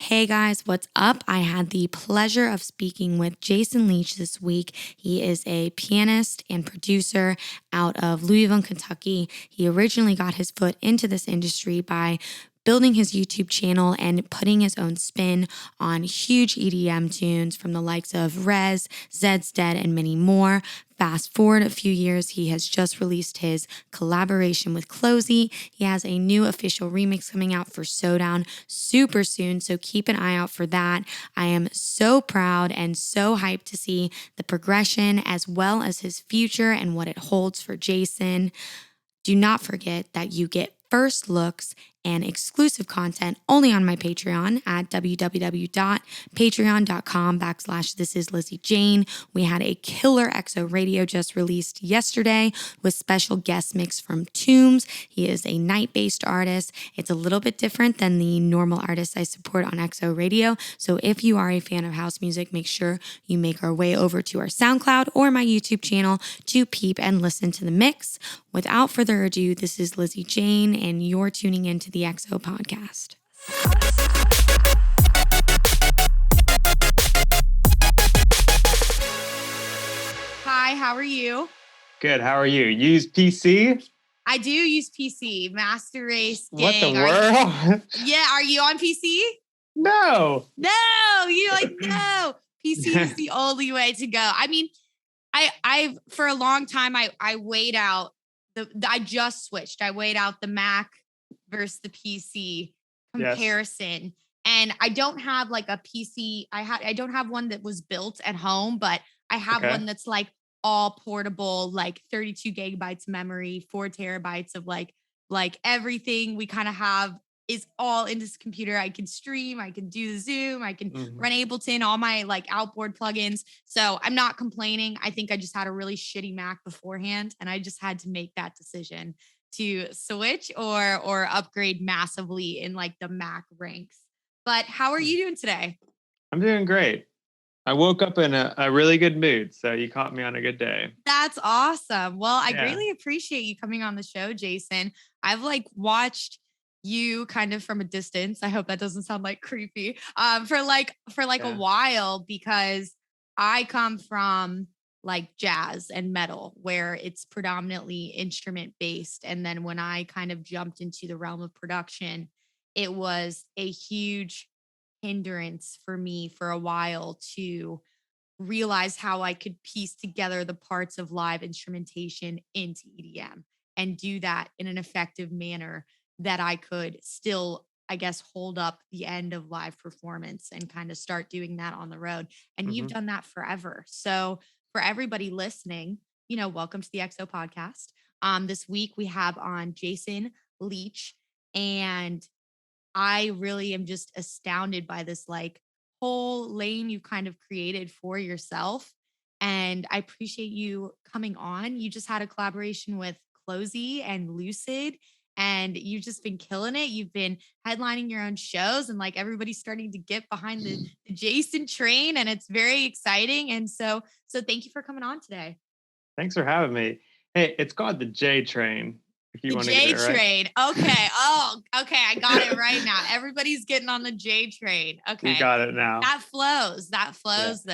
Hey guys, what's up? I had the pleasure of speaking with Jason Leech this week. He is a pianist and producer out of Louisville, Kentucky. He originally got his foot into this industry by building his YouTube channel and putting his own spin on huge EDM tunes from the likes of Rezz, Zeds Dead, and many more. Fast forward a few years, he has just released his collaboration with Closey. He has a new official remix coming out for Sodown super soon, so keep an eye out for that. I am so proud and so hyped to see the progression as well as his future and what it holds for Jason. Do not forget that you get first looks and exclusive content only on my Patreon at www.patreon.com/thisisLizzyJane. We had a killer EXO radio just released yesterday with special guest mix from Tombs. He is a night-based artist. It's a little bit different than the normal artists I support on EXO radio. So if you are a fan of house music, make sure you make our way over to our SoundCloud or my YouTube channel to peep and listen to the mix. Without further ado, this is Lizzy Jane, and you're tuning into the EXO podcast. Hi, how are you? Good. How are you? You use PC? I do use PC. Master Race Gang. What the world? Are you on PC? No. You're like, no. PC is the only way to go. I mean, I've for a long time I weighed out I just switched. I weighed out the Mac versus the PC comparison. Yes. And I don't have like a PC. I don't have one that was built at home, but I have one that's like all portable, like 32 gigabytes memory, 4 terabytes of like everything we kind of have is all in this computer. I can stream, I can do the Zoom, I can run Ableton, all my like outboard plugins. So I'm not complaining. I think I just had a really shitty Mac beforehand, and I just had to make that decision to switch or upgrade massively in like the Mac ranks. But how are you doing today? I'm doing great. I woke up in a really good mood, so you caught me on a good day. That's awesome. Well, I greatly appreciate you coming on the show, Jason. I've like watched you kind of from a distance. I hope that doesn't sound like creepy. For a while, because I come from like jazz and metal where it's predominantly instrument based. And then when I kind of jumped into the realm of production, it was a huge hindrance for me for a while to realize how I could piece together the parts of live instrumentation into EDM and do that in an effective manner that I could still, I guess, hold up the end of live performance and kind of start doing that on the road. And you've done that forever. So for everybody listening, welcome to the EXO podcast. This week we have on Jason Leech, and I really am just astounded by this like whole lane you kind of created for yourself. And I appreciate you coming on. You just had a collaboration with Closey and Lucid, and you've just been killing it. You've been headlining your own shows, and like everybody's starting to get behind the Jason train, and it's very exciting. And so thank you for coming on today. Thanks for having me. Hey, it's called the J train. The J train. Okay. Oh, okay. I got it right now. Everybody's getting on the J train. Okay. You got it now. That flows though.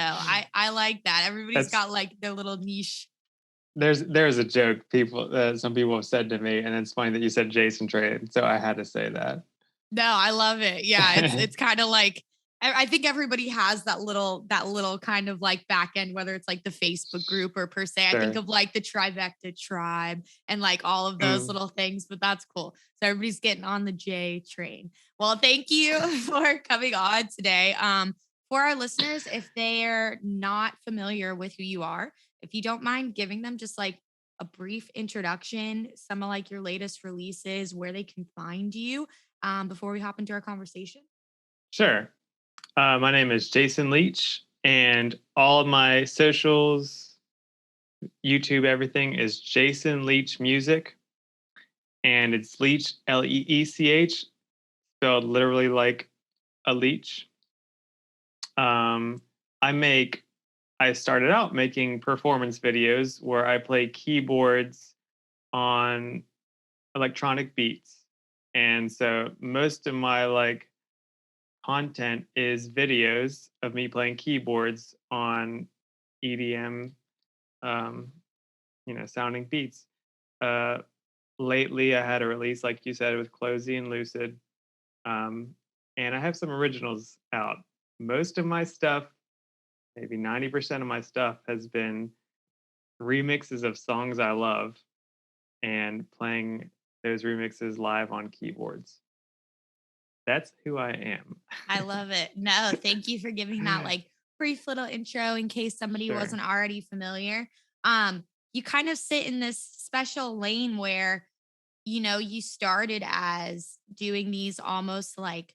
I like that. Everybody's got like their little niche. There's a joke some people have said to me, and it's funny that you said Jason train. So I had to say that. No, I love it. Yeah. It's kind of like, I think everybody has that little kind of like back end, whether it's like the Facebook group or per se. Sure. I think of like the Trivecta tribe and like all of those little things, but that's cool. So everybody's getting on the J train. Well, thank you for coming on today. For our listeners, if they're not familiar with who you are, if you don't mind giving them just like a brief introduction, some of like your latest releases, where they can find you before we hop into our conversation. Sure. My name is Jason Leech, and all of my socials, YouTube, everything is Jason Leech Music, and it's Leech, Leech, spelled literally like a leech. I started out making performance videos where I play keyboards on electronic beats, and so most of my like content is videos of me playing keyboards on EDM, um, sounding beats. Uh, Lately, I had a release, like you said, with Closey and Lucid, um, and I have some originals out. Most of my stuff, maybe 90% of my stuff, has been remixes of songs I love and playing those remixes live on keyboards. That's who I am. I love it. No, thank you for giving that like brief little intro in case somebody Sure. wasn't already familiar. Um, you kind of sit in this special lane where, you started as doing these almost like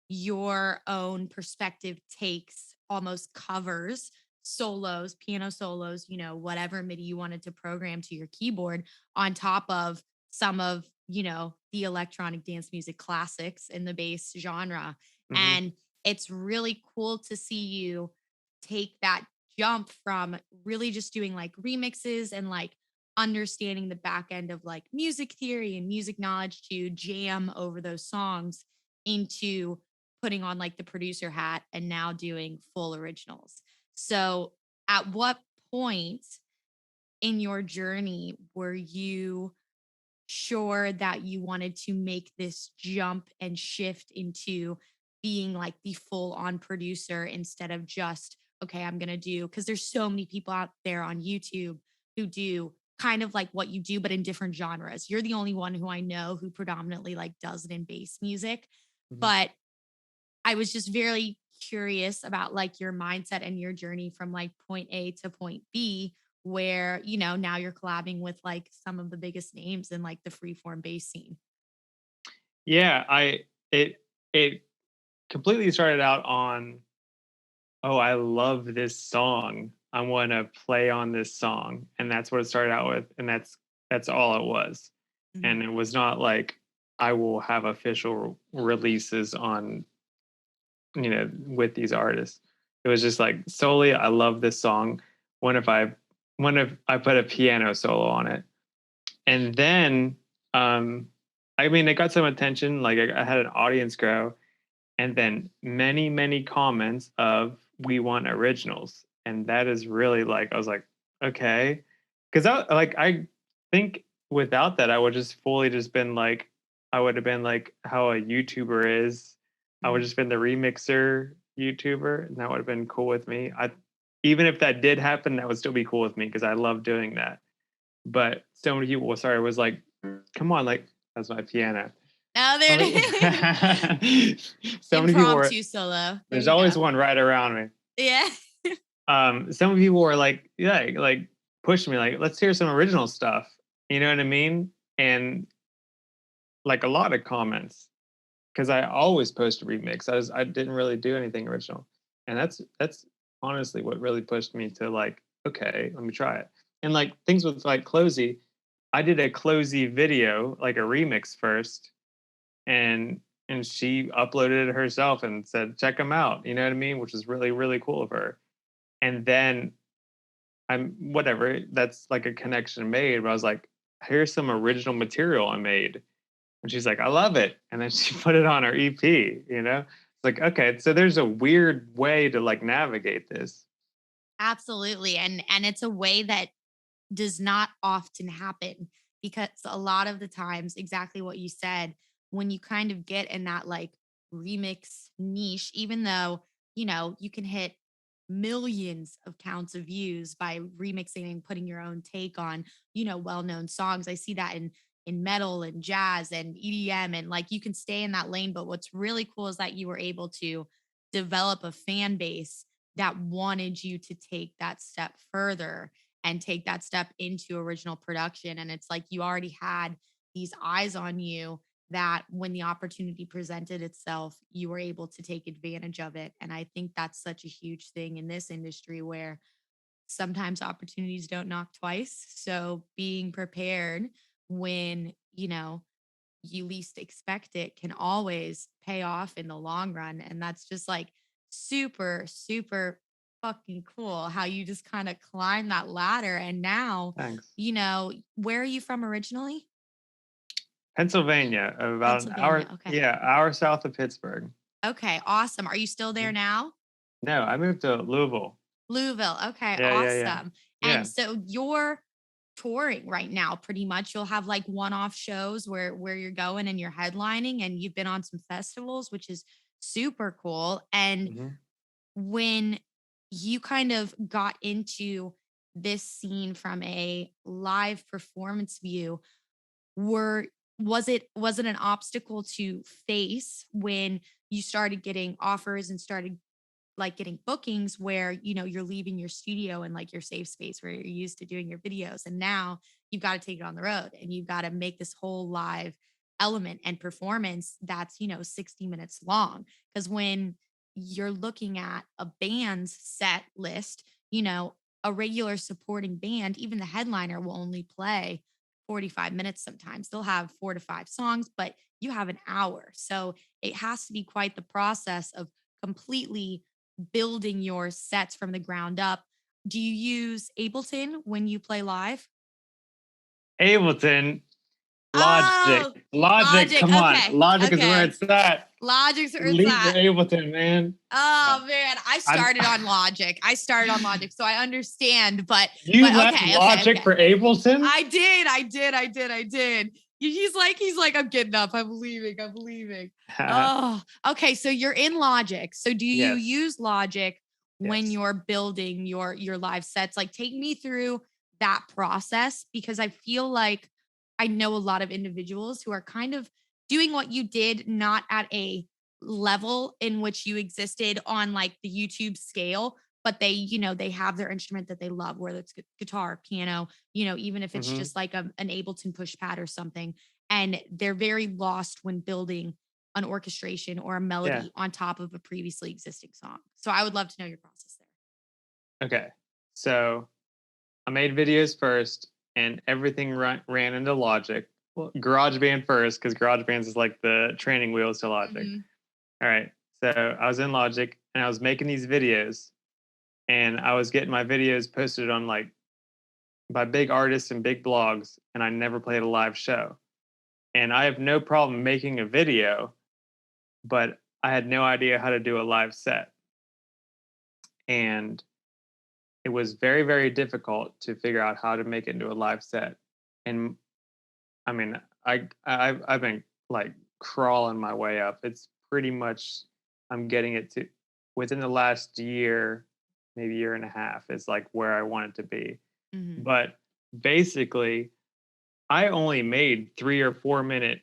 your own perspective takes, almost covers, solos, piano solos, whatever MIDI you wanted to program to your keyboard on top of some of, the electronic dance music classics in the bass genre. Hmm. And it's really cool to see you take that jump from really just doing like remixes and like understanding the back end of like music theory and music knowledge to jam over those songs into putting on like the producer hat and now doing full originals. So, at what point in your journey were you sure that you wanted to make this jump and shift into being like the full on producer instead of just, okay, I'm going to do, because there's so many people out there on YouTube who do kind of like what you do, but in different genres. You're the only one who I know who predominantly like does it in bass music. Hmm. But I was just very curious about like your mindset and your journey from like point A to point B, where, now you're collabing with like some of the biggest names in like the freeform bass scene. Yeah, it completely started out on, oh, I love this song. I want to play on this song, and that's what it started out with, and that's all it was. Mhm. And it was not like I will have official releases on, with these artists. It was just like solely I love this song. What if I put a piano solo on it? And then I mean it got some attention, like I had an audience grow, and then many, many comments of we want originals. And that is really like I was like, okay. Because I think without that, I would just fully just been like, I would have been like how a YouTuber is. I would Mhm. just been the remixer YouTuber, and that would have been cool with me. I Even if that did happen, that would still be cool with me because I love doing that. But so many people, sorry, was like, come on, like that's my piano. Oh, there So it is. many, so many people were. Impromptu solo. There There's you always go. one right around me. Yeah. Some people were like, yeah, like pushing me, like, let's hear some original stuff. You know what I mean? And like a lot of comments because I always post a remix. I didn't really do anything original, and that's honestly what really pushed me to like, okay, let me try it. And like things with like Closey, I did a Closey video, like a remix first, and she uploaded it herself and said check them out, you know what I mean, which is really really cool of her. And then I'm whatever, that's like a connection made, but I was like, here's some original material I made, and she's like, I love it, and then she put it on her EP. It's like, okay, so there's a weird way to like navigate this. Absolutely. And it's a way that does not often happen because a lot of the times, exactly what you said, when you kind of get in that like remix niche, even though, you can hit millions of counts of views by remixing and putting your own take on, well-known songs. I see that in metal and jazz and EDM, and like you can stay in that lane. But what's really cool is that you were able to develop a fan base that wanted you to take that step further and take that step into original production. And it's like you already had these eyes on you that when the opportunity presented itself, you were able to take advantage of it. And I think that's such a huge thing in this industry where sometimes opportunities don't knock twice. So being prepared when, you least expect it can always pay off in the long run. And that's just like super, super fucking cool how you just kind of climb that ladder. And now, Thanks. where are you from originally? Pennsylvania, about an hour, Pennsylvania. Okay. yeah, hour south of Pittsburgh. Okay, awesome. Are you still there Mhm. now? No, I moved to Louisville. Louisville. Okay, Yeah, yeah, yeah. awesome. And Yeah. so you're touring right now pretty much. You'll have like one-off shows where you're going and you're headlining and you've been on some festivals, which is super cool. And Mhm. when you kind of got into this scene from a live performance view, were was it an obstacle to face when you started getting offers and started like getting bookings where you're leaving your studio and like your safe space where you're used to doing your videos, and now you've got to take it on the road and you've got to make this whole live element and performance that's 60 minutes long? Because when you're looking at a band's set list, a regular supporting band, even the headliner, will only play 45 minutes. Sometimes they'll have 4 to 5 songs, but you have an hour, so it has to be quite the process of completely building your sets from the ground up. Do you use Ableton when you play live? Ableton, Logic. Oh, Logic, Logic. come on. Okay. Logic is where Okay. it's at. Logic's where it's Leave the at. Ableton, man. Oh No. man, I I'm started on Logic. I started on Logic, so I understand. But You but left okay, okay, Logic okay. for Ableton? I did. He's like, I'm getting up. I'm leaving. I'm leaving. Oh, okay. So you're in Logic. So do you Yes. use Logic when Yes. you're building your live sets? Like, take me through that process, because I feel like I know a lot of individuals who are kind of doing what you did, not at a level in which you existed on like the YouTube scale, but they have their instrument that they love, whether it's guitar, piano, even if it's Mhm. just like an Ableton push pad or something. And they're very lost when building an orchestration or a Yeah. melody on top of a previously existing song. So I would love to know your process there. Okay. So I made videos first, and everything ran into Logic. Well, GarageBand first, because GarageBand is like the training wheels to Logic. Mhm. All right. So I was in Logic, and I was making these videos, and I was getting my videos posted on like by big artists and big blogs, and I never played a live show. And I have no problem making a video, but I had no idea how to do a live set. And it was very, very difficult to figure out how to make it into a live set. And I mean, I've been like crawling my way up. It's pretty much I'm getting it to within the last year, maybe year and a half is like where I want it to be. Mhm. But basically, I only made 3 or 4 minute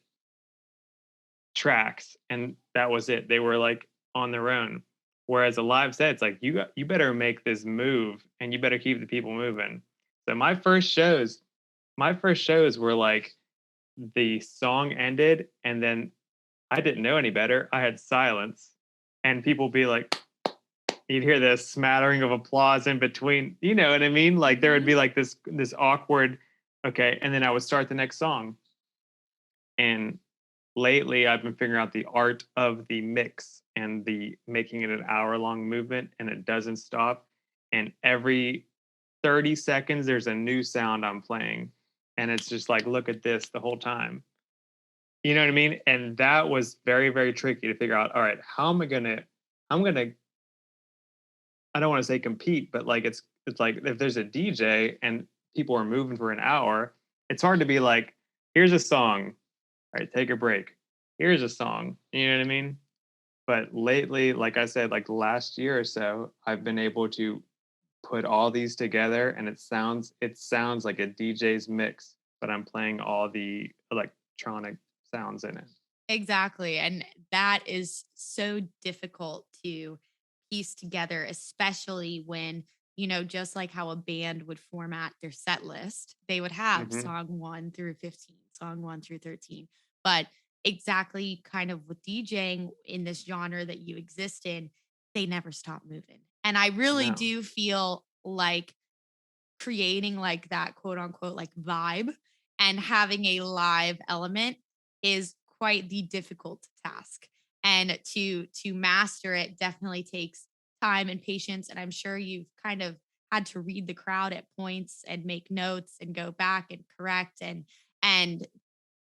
tracks, and that was it. They were like on their own. Whereas a live set, it's like you better make this move, and you better keep the people moving. So my first shows were like the song ended, and then I didn't know any better. I had silence, and people be like, you'd hear this smattering of applause in between. You know what I mean? Like there would Mhm. be like this awkward, okay, and then I would start the next song. And lately I've been figuring out the art of the mix and the making it an hour long movement, and it doesn't stop. And every 30 seconds there's a new sound I'm playing. And it's just like, look at this the whole time. You know what I mean? And that was very, very tricky to figure out. All right, how am I gonna? I'm gonna. I don't want to say compete, but like it's like if there's a DJ and people are moving for an hour, it's hard to be like, here's a song. All right, take a break. Here's a song. You know what I mean? But lately, like I said, like the last year or so, I've been able to put all these together, and it sounds like a DJ's mix, but I'm playing all the electronic sounds in it. Exactly. And that is so difficult to piece together, especially when, just like how a band would format their set list, they would have Hmm. song 1 through 15, song 1 through 13. But exactly kind of with DJing in this genre that you exist in, they never stop moving. And I really No. do feel like creating like that quote unquote like vibe and having a live element is quite the difficult task, and to master it definitely takes time and patience, and I'm sure you've kind of had to read the crowd at points and make notes and go back and correct, and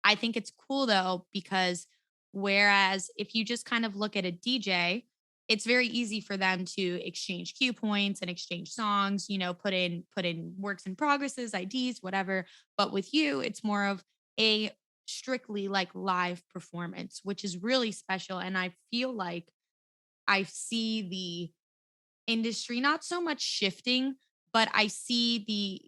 I think it's cool though, because Whereas if you just kind of look at a DJ, it's very easy for them to exchange cue points and exchange songs, put in works in progresses, IDs, whatever. But with you, it's more of a strictly like live performance, which is really special. And I feel like I see the industry not so much shifting, but I see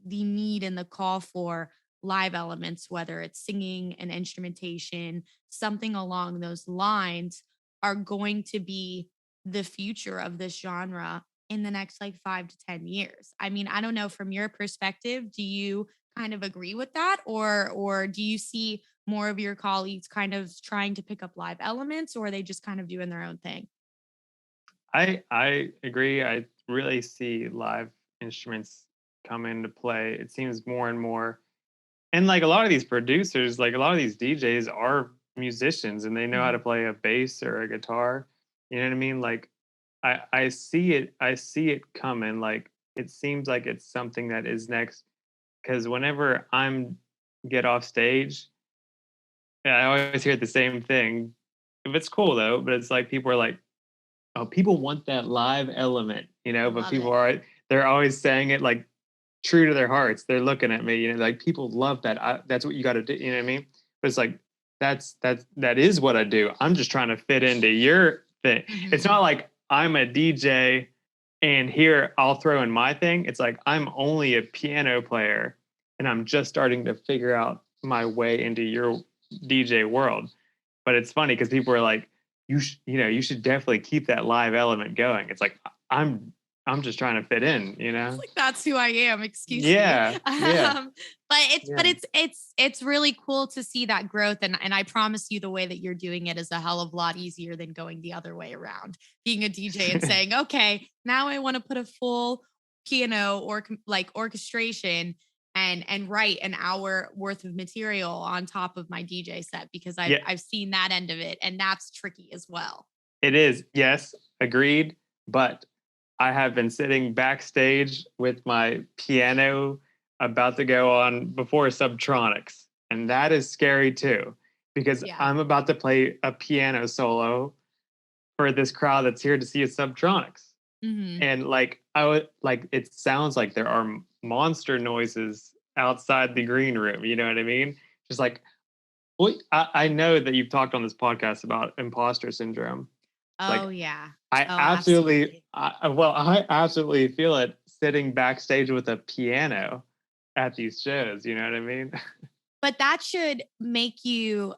the need and the call for live elements, whether it's singing and instrumentation, something along those lines, are going to be the future of this genre in the next like 5 to 10 years. I mean, I don't know, from your perspective, do you kind of agree with that, or do you see more of your colleagues kind of trying to pick up live elements, or are they just kind of doing their own thing? I agree. I really see live instruments come into play. It seems more and more, and like a lot of these producers, like a lot of these DJs are musicians and they know how to Mhm. play a bass or a guitar. You know what I mean? Like I see it. I see it coming. Like it seems like it's something that is next. Because whenever I'm get off stage, I always hear the same thing. If it's cool though, but it's like people are like, oh, people want that live element, but Love people it. they're always saying it like true to their hearts. They're looking at me, like people love that. That's what you got to do. You know what I mean? But it's like, that is what I do. I'm just trying to fit into your thing. It's Mhm. not like I'm a DJ and here I'll throw in my thing. It's like, I'm only a piano player and I'm just starting to figure out my way into your DJ world. But it's funny because people are like, you should definitely keep that live element going. It's like I'm just trying to fit in, It's like that's who I am. Excuse me. Yeah, yeah, But it's yeah, but it's really cool to see that growth, and I promise you, the way that you're doing it is a hell of a lot easier than going the other way around. Being a DJ and saying, okay, now I want to put a full piano or like orchestration and write an hour worth of material on top of my DJ set, because I've yeah. I've seen that end of it, and that's tricky as well. It is. Yes, agreed. But I have been sitting backstage with my piano about to go on before Subtronics, and that is scary too, because Yeah. I'm about to play a piano solo for this crowd that's here to see a Subtronics. Hmm. And like I would like it sounds like there are monster noises outside the green room. You know what I mean? Just like well, I know that you've talked on this podcast about imposter syndrome. Oh Like yeah. I Oh, absolutely, absolutely. I absolutely feel it sitting backstage with a piano at these shows. You know what I mean? But that should make you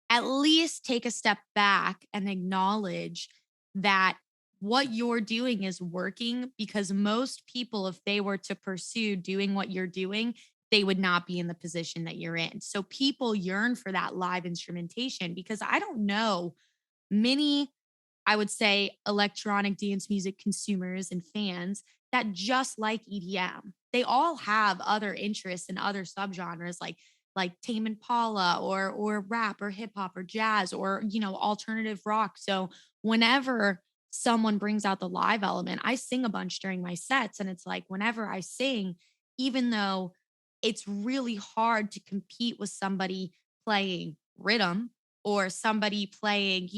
at least take a step back and acknowledge that what you're doing is working, because most people, if they were to pursue doing what you're doing, they would not be in the position that you're in. So people yearn for that live instrumentation, because I don't know many, I would say, electronic dance music consumers and fans that just like EDM. They all have other interests and other subgenres, like Tame Impala or rap or hip hop or jazz or alternative rock. So whenever someone brings out the live element, I sing a bunch during my sets, and it's like whenever I sing, even though it's really hard to compete with somebody playing rhythm or somebody playing,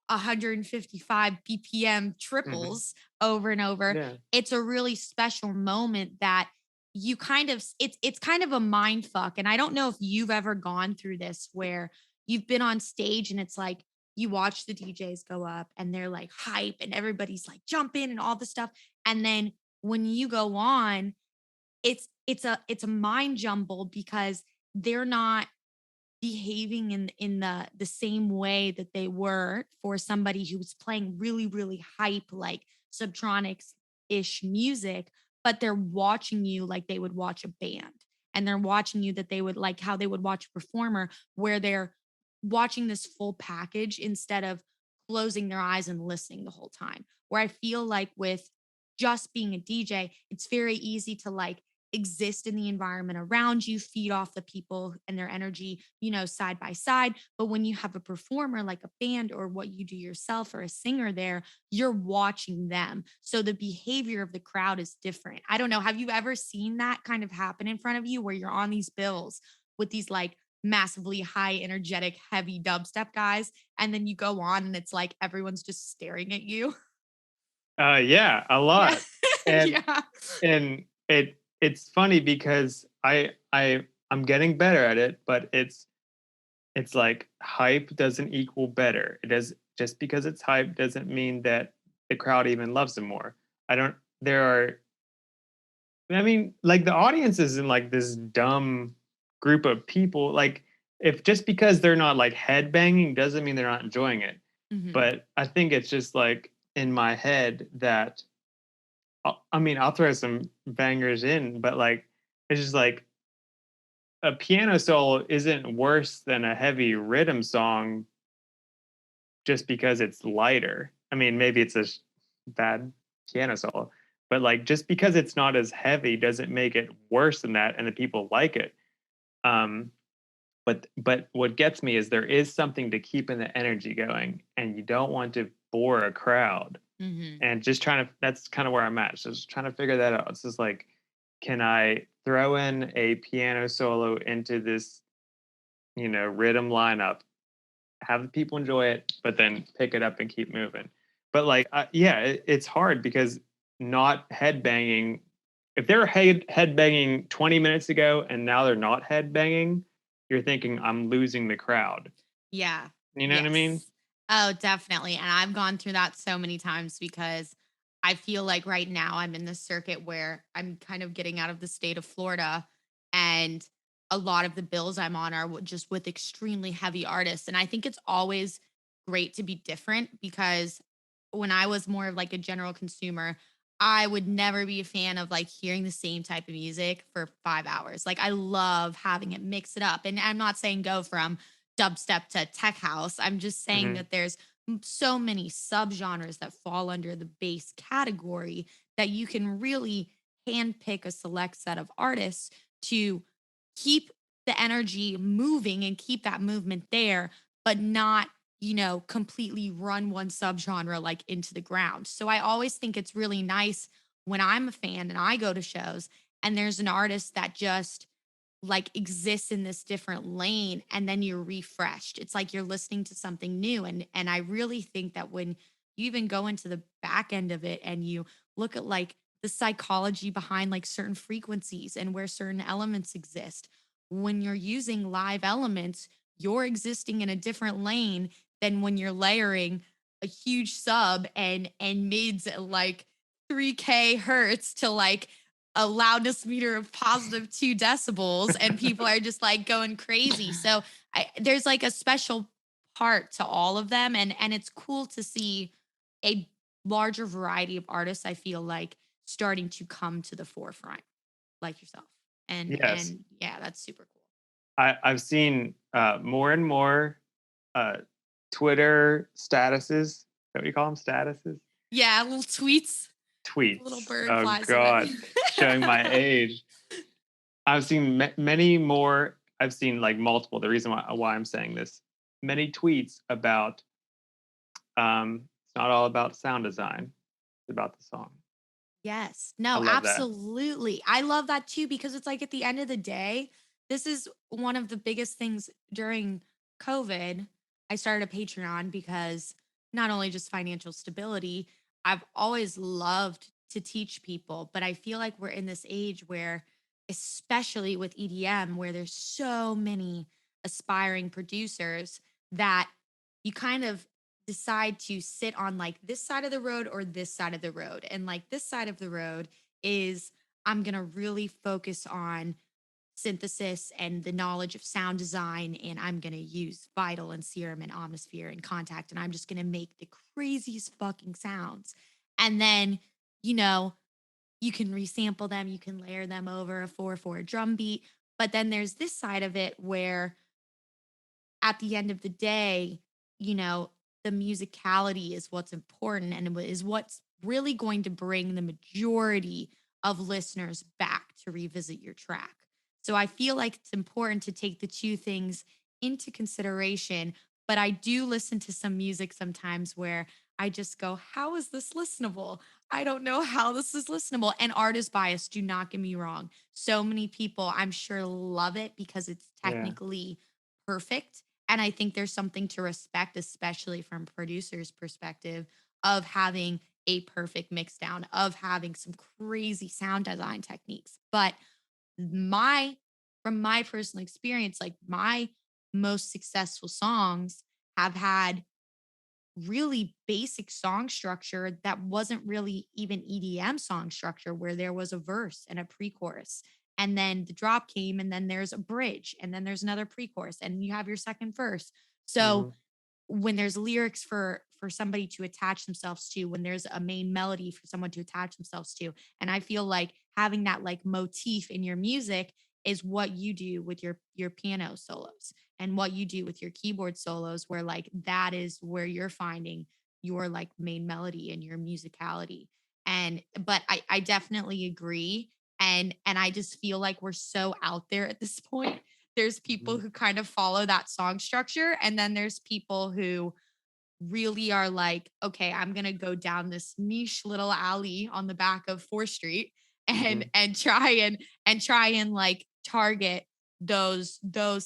155 BPM Mhm. triples over and over. Yeah. It's a really special moment that you kind of it's kind of a mind fuck. And I don't know if you've ever gone through this, where you've been on stage and it's like you watch the DJs go up and they're like hype and everybody's like jumping and all the stuff. And then when you go on, it's a mind jumble, because they're not behaving in the same way that they were for somebody who was playing really really hype, like subtronics ish music, but they're watching you like they would watch a band, and they're watching you that they would like how they would watch a performer, where they're watching this full package instead of closing their eyes and listening the whole time. Where I feel like with just being a DJ, it's very easy to like exist in the environment around you, feed off the people and their energy, side by side. But when you have a performer like a band or what you do yourself or a singer there, you're watching them. So the behavior of the crowd is different. I don't know. Have you ever seen that kind of happen in front of you, where you're on these bills with these like massively high energetic heavy dubstep guys, and then you go on and it's like everyone's just staring at you. Yeah, a Yeah. lot. And Yeah. it's funny because I'm getting better at it, but it's like hype doesn't equal better. It does just because it's hype doesn't mean that the crowd even loves it more. I don't there are I mean, like the audience isn't like this dumb group of people. Like if just because they're not like headbanging doesn't mean they're not enjoying it. Mhm. But I think it's just like in my head that I mean, I'll throw some bangers in, but like it's just like a piano solo isn't worse than a heavy rhythm song just because it's lighter. I mean, maybe it's a bad piano solo, but like just because it's not as heavy doesn't make it worse than that, and the people like it. Um, but what gets me is there is something to keeping the energy going, and you don't want to bore a crowd. Mhm. And just trying to that's kind of where I'm at. So just trying to figure that out. It's just like, can I throw in a piano solo into this, rhythm lineup, have the people enjoy it, but then pick it up and keep moving. But like, yeah, it's hard because not headbanging. If they were headbanging 20 minutes ago and now they're not headbanging, you're thinking I'm losing the crowd. Yeah. You know what I mean? Yes. Oh, definitely. And I've gone through that so many times because I feel like right now I'm in this circuit where I'm kind of getting out of the state of Florida, and a lot of the bills I'm on are just with extremely heavy artists. And I think it's always great to be different because when I was more of like a general consumer, I would never be a fan of like hearing the same type of music for 5 hours. Like I love having it mix it up. And I'm not saying go from dubstep to tech house. I'm just saying Hmm. that there's so many subgenres that fall under the bass category that you can really handpick a select set of artists to keep the energy moving and keep that movement there, but not, completely run one subgenre like into the ground. So I always think it's really nice when I'm a fan and I go to shows and there's an artist that just like exists in this different lane, and then you're refreshed. It's like you're listening to something new, and I really think that when you even go into the back end of it and you look at like the psychology behind like certain frequencies and where certain elements exist, when you're using live elements, you're existing in a different lane than when you're layering a huge sub and mids at like 3K hertz to like a loudness meter of positive 2 decibels, and people are just like going crazy. So there's like a special part to all of them, and it's cool to see a larger variety of artists. I feel like starting to come to the forefront, like yourself, Yes. and yeah, that's super cool. I've seen more and more uh, Twitter statuses. Is that what you call them? Statuses? Yeah, little tweets with a little Tweets. bird Oh flies over. God, showing my age. I've seen many more. I've seen like multiple. The reason why I'm saying this, many tweets about it's not all about sound design. It's about the song. Yes. I No, love that. absolutely. I love that too because it's like at the end of the day, this is one of the biggest things during COVID. I started a Patreon because not only just financial stability, I've always loved to teach people, but I feel like we're in this age where, especially with EDM, where there's so many aspiring producers that you kind of decide to sit on like this side of the road or this side of the road. And like this side of the road is I'm going to really focus on synthesis and the knowledge of sound design. And I'm going to use Vital and Serum and Omnisphere and Contact. And I'm just going to make the craziest fucking sounds. And then, you know, you can resample them, you can layer them over a 4/4 drum beat. But then there's this side of it where at the end of the day, you know, the musicality is what's important and is what's really going to bring the majority of listeners back to revisit your track. So I feel like it's important to take the two things into consideration. But I do listen to some music sometimes where I just go, how is this listenable? I don't know how this is listenable. And artist bias, do not get me wrong. So many people, I'm sure, love it because it's Yeah. technically perfect. And I think there's something to respect, especially from producer's perspective, of having a perfect mix down, of having some crazy sound design techniques. But my from my personal experience, like my most successful songs have had really basic song structure that wasn't really even EDM song structure, where there was a verse and a pre-chorus, and then the drop came, and then there's a bridge, and then there's another pre-chorus, and you have your second verse. So Mm-hmm. when there's lyrics for somebody to attach themselves to, when there's a main melody for someone to attach themselves to, and I feel like having that like motif in your music is what you do with your piano solos and what you do with your keyboard solos, where like that is where you're finding your like main melody and your musicality. And but I definitely agree. And I just feel like we're so out there at this point. There's people who kind of follow that song structure, and then there's people who really are like, okay, I'm gonna go down this niche little alley on the back of 4th Street Mm-hmm. and try and like target those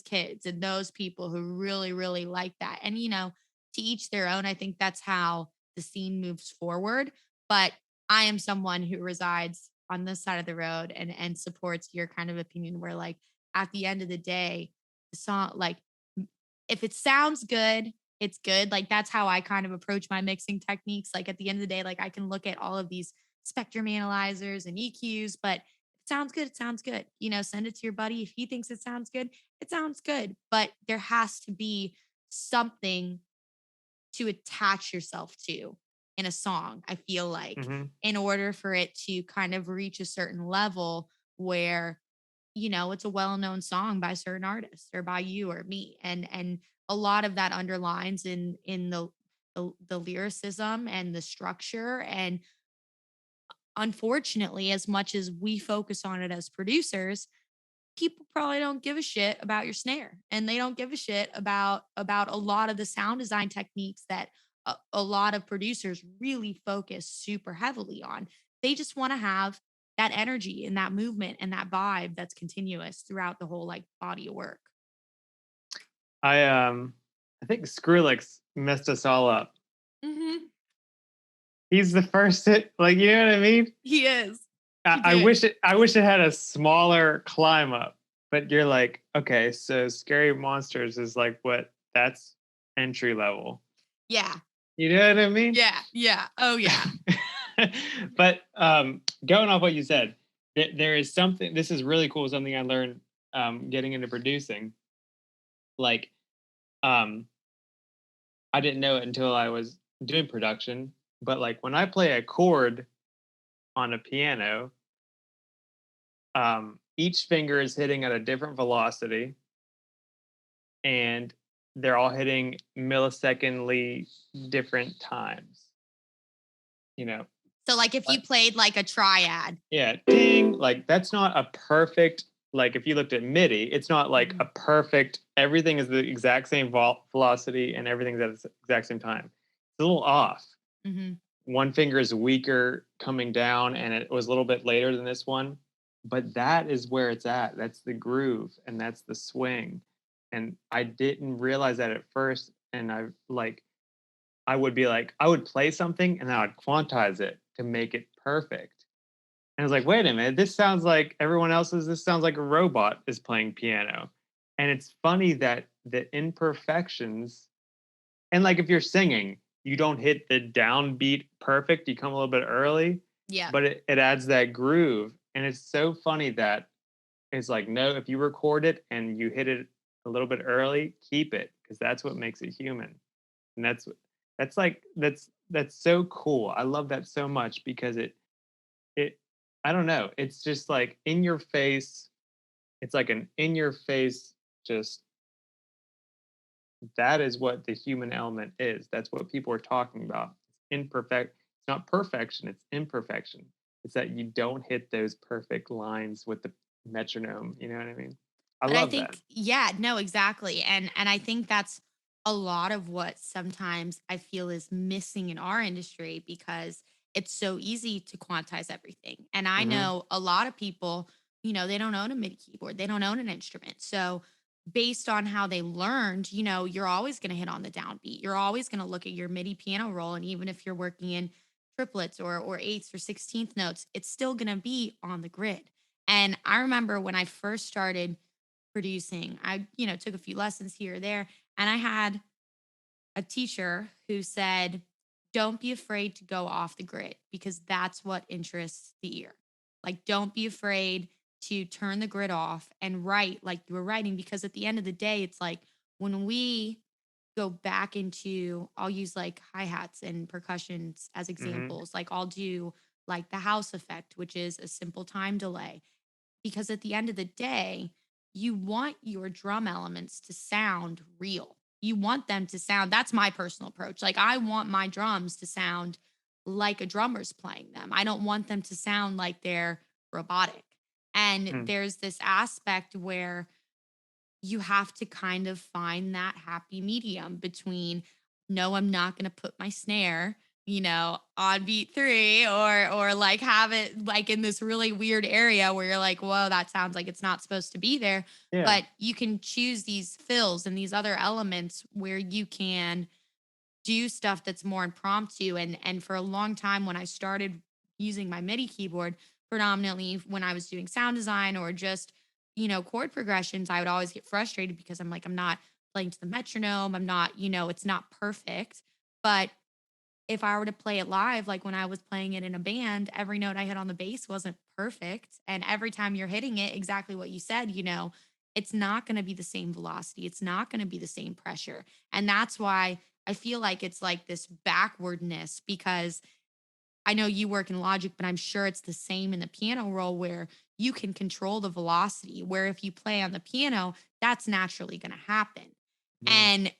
kids and those people who really really like that. And to each their own. I think that's how the scene moves forward. But I am someone who resides on this side of the road and supports your kind of opinion, where like at the end of the day, the song, like, if it sounds good, it's good. Like that's how I kind of approach my mixing techniques. Like at the end of the day, like I can look at all of these spectrum analyzers and EQs, but if it sounds good, it sounds good. Send it to your buddy. If he thinks it sounds good, it sounds good. But there has to be something to attach yourself to in a song, I feel like, Mm-hmm. in order for it to kind of reach a certain level where it's a well-known song by certain artists or by you or me. And a lot of that underlines in the lyricism and the structure. And unfortunately, as much as we focus on it as producers, people probably don't give a shit about your snare, and they don't give a shit about a lot of the sound design techniques that a lot of producers really focus super heavily on. They just want to have that energy and that movement and that vibe that's continuous throughout the whole like body of work. I think Skrillex messed us all up. Hmm. He's the first hit, like, you know what I mean? He is. He I did. wish it had a smaller climb up, but you're like, okay, so Scary Monsters is like what? That's entry level. Yeah. You know what I mean? Yeah. Yeah. Oh yeah. But going off what you said, there is something. This is really cool. Something I learned getting into producing. Like, um, I didn't know it until I was doing production. But like when I play a chord on a piano, each finger is hitting at a different velocity, and they're all hitting millisecondly different times. You know, So like if you like, played like a triad. yeah, ding. Like that's not a perfect. Like if you looked at MIDI, it's not like a perfect. Everything is the exact same velocity, and everything's at the exact same time. It's a little off. Mm-hmm. One finger is weaker coming down, and it was a little bit later than this one. But that is where it's at. That's the groove, and that's the swing. And I didn't realize that at first. And I would be like, I would play something, and then I'd quantize it to make it perfect. And I was like, wait a minute, this sounds like everyone else's. This sounds like a robot is playing piano. And it's funny that the imperfections, and like if you're singing, you don't hit the downbeat perfect, you come a little bit early, Yeah. but it adds that groove. And it's so funny that it's like, no, if you record it and you hit it a little bit early, keep it, because that's what makes it human. And that's so cool. I love that so much because it I don't know, it's just like in your face. It's like an in your face, just that is what the human element is. That's what people are talking about. It's imperfect. It's not perfection, it's imperfection. It's that you don't hit those perfect lines with the metronome. You know what I mean? I But I love that. think, yeah, no, exactly. And I think that's a lot of what sometimes I feel is missing in our industry, because it's so easy to quantize everything. And I Hmm. know a lot of people, they don't own a MIDI keyboard, they don't own an instrument. So based on how they learned, you know, you're always going to hit on the downbeat. You're always going to look at your MIDI piano roll. And even if you're working in triplets or eighths or 16th notes, it's still going to be on the grid. And I remember when I first started producing, I, you know, took a few lessons here or there, and I had a teacher who said, don't be afraid to go off the grid because that's what interests the ear. Like, don't be afraid to turn the grid off and write like you were writing, because at the end of the day, it's like when we go back into, I'll use like hi-hats and percussions as Mm-hmm. examples. Like, I'll do like the house effect, which is a simple time delay, because at the end of the day, you want your drum elements to sound real. You want them to sound, that's my personal approach. Like, I want my drums to sound like a drummer's playing them. I don't want them to sound like they're robotic. And Mm. there's this aspect where you have to kind of find that happy medium between, no, I'm not going to put my snare, you know, on beat 3, or like have it like in this really weird area where you're like, whoa, that sounds like it's not supposed to be there. Yeah. But you can choose these fills and these other elements where you can do stuff that's more impromptu. And for a long time, when I started using my MIDI keyboard, predominantly when I was doing sound design or just, you know, chord progressions, I would always get frustrated because I'm like, I'm not playing to the metronome. I'm not, you know, it's not perfect. But if I were to play it live, like when I was playing it in a band, every note I hit on the bass wasn't perfect. And every time you're hitting it, exactly what you said, you know, it's not going to be the same velocity. It's not going to be the same pressure. And that's why I feel like it's like this backwardness, because I know you work in Logic, but I'm sure it's the same in the piano roll where you can control the velocity, where if you play on the piano, that's naturally going to happen. Mm-hmm. And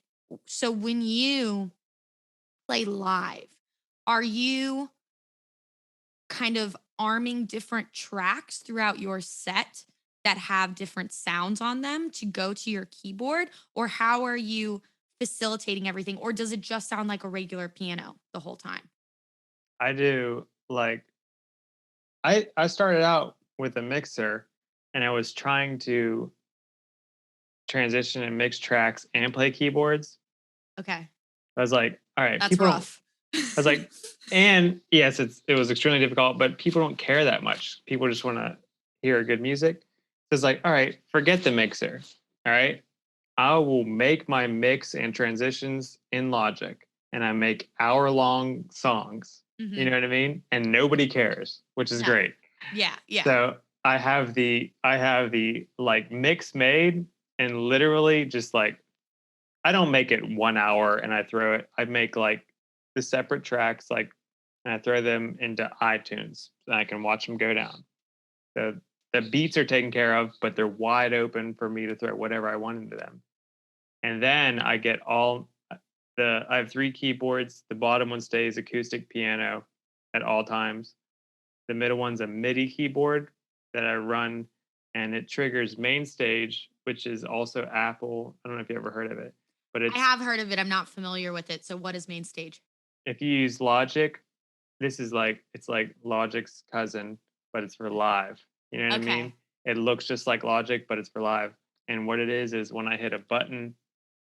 so when you play live, are you kind of arming different tracks throughout your set that have different sounds on them to go to your keyboard? Or how are you facilitating everything? Or does it just sound like a regular piano the whole time? I do like I started out with a mixer and I was trying to transition and mix tracks and play keyboards. Okay. I was like, all right, That's people don't rough. I was like, and yes, it was extremely difficult, but people don't care that much. People just want to hear good music. So it's like, all right, forget the mixer. All right. I will make my mix and transitions in Logic and I make hour-long songs. You know Mhm. what I mean? And nobody cares, which is No. great. Yeah, yeah. So I have the like mix made and literally just like I don't make it 1 hour and I throw it. I make like the separate tracks like and I throw them into iTunes and I can watch them go down. The beats are taken care of, but they're wide open for me to throw whatever I want into them. And then I get all I have 3 keyboards. The bottom one stays acoustic piano at all times. The middle one's a MIDI keyboard that I run and it triggers Mainstage, which is also Apple. I don't know if you ever heard of it, but I it's have heard of it. I'm not familiar with it. So what is Mainstage? if you use Logic, this is like it's like Logic's cousin, but it's for live. You know what I mean? Okay. It looks just like Logic, but it's for live. And what it is when I hit a button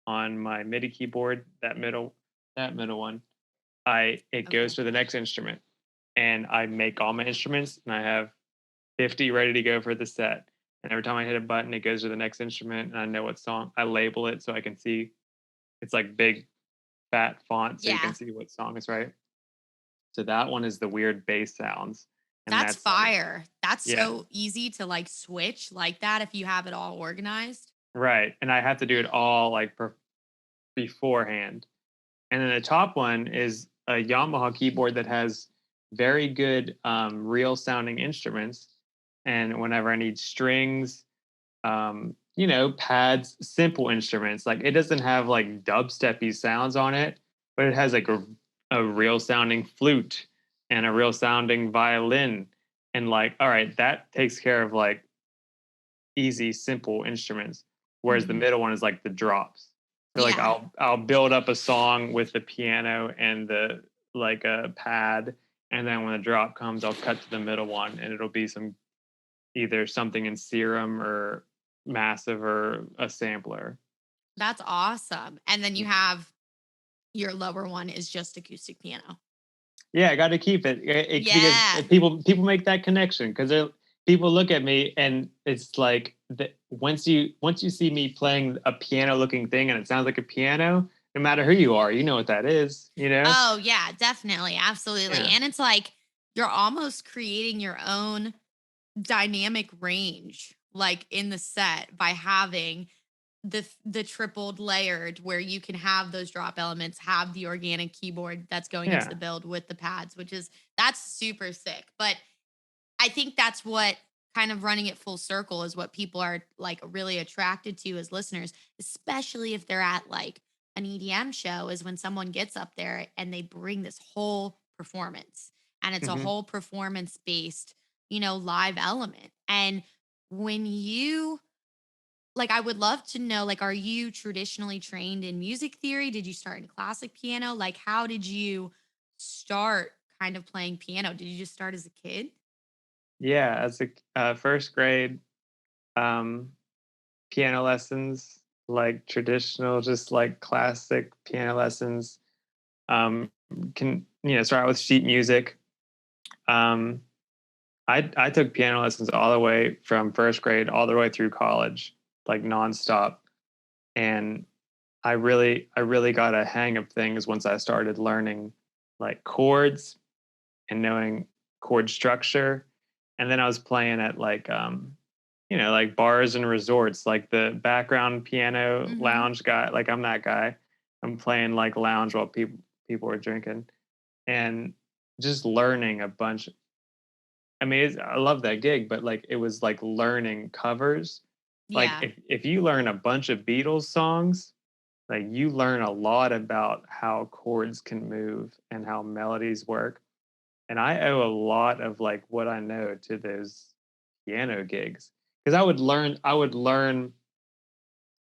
on my MIDI keyboard, that middle one, it goes Okay. to the next instrument. And I make all my instruments and I have 50 ready to go for the set. And every time I hit a button, it goes to the next instrument and I know what song I label it so I can see it's like big fat font so you can Yeah. see what song is right. So that one is the weird bass sounds. And That's that's like, fire. That's yeah, so easy to like switch like that if you have it all organized. right. And I have to do it all like beforehand. And then the top one is a Yamaha keyboard that has very good real sounding instruments. And whenever I need strings, you know, pads, simple instruments, like it doesn't have like dubsteppy sounds on it, but it has like a real sounding flute and a real sounding violin. And like, all right, that takes care of like easy, simple instruments. Whereas the Mhm. middle one is like the drops. So like Yeah. I'll build up a song with the piano and the like a pad, and then when the drop comes, I'll cut to the middle one, and it'll be some either something in Serum or massive or a sampler. That's awesome. And then you Mhm. have your lower one is just acoustic piano. Yeah, I got to keep it, because Yeah. people make that connection because people look at me and it's like once you see me playing a piano looking thing and it sounds like a piano, no matter who you are, you know what that is, you know? Oh, yeah, definitely. Absolutely. Yeah. And it's like you're almost creating your own dynamic range like in the set by having the tripled layered where you can have those drop elements, have the organic keyboard that's going into Yeah. the build with the pads, which is that's super sick. But I think that's what kind of running it full circle is what people are like really attracted to as listeners, especially if they're at like an EDM show, is when someone gets up there and they bring this whole performance and it's a Mhm. whole performance based, live element. And when you like, I would love to know, like, are you traditionally trained in music theory? Did you start in classic piano? Like, how did you start kind of playing piano? Did you just start as a kid? Yeah, as a first grade, um, piano lessons, like traditional, just like classic piano lessons. Can start out with sheet music. Um, I took piano lessons all the way from first grade all the way through college, like nonstop, and I really got a hang of things once I started learning like chords and knowing chord structure. And then I was playing at like like bars and resorts, like the background piano Mhm. lounge guy. Like I'm that guy. I'm playing like lounge while people are drinking and just learning a bunch. I mean, I love that gig, but like it was like learning covers. Like Yeah. if you learn a bunch of Beatles songs, like you learn a lot about how chords can move and how melodies work. And I owe a lot of like what I know to those piano gigs because I would learn.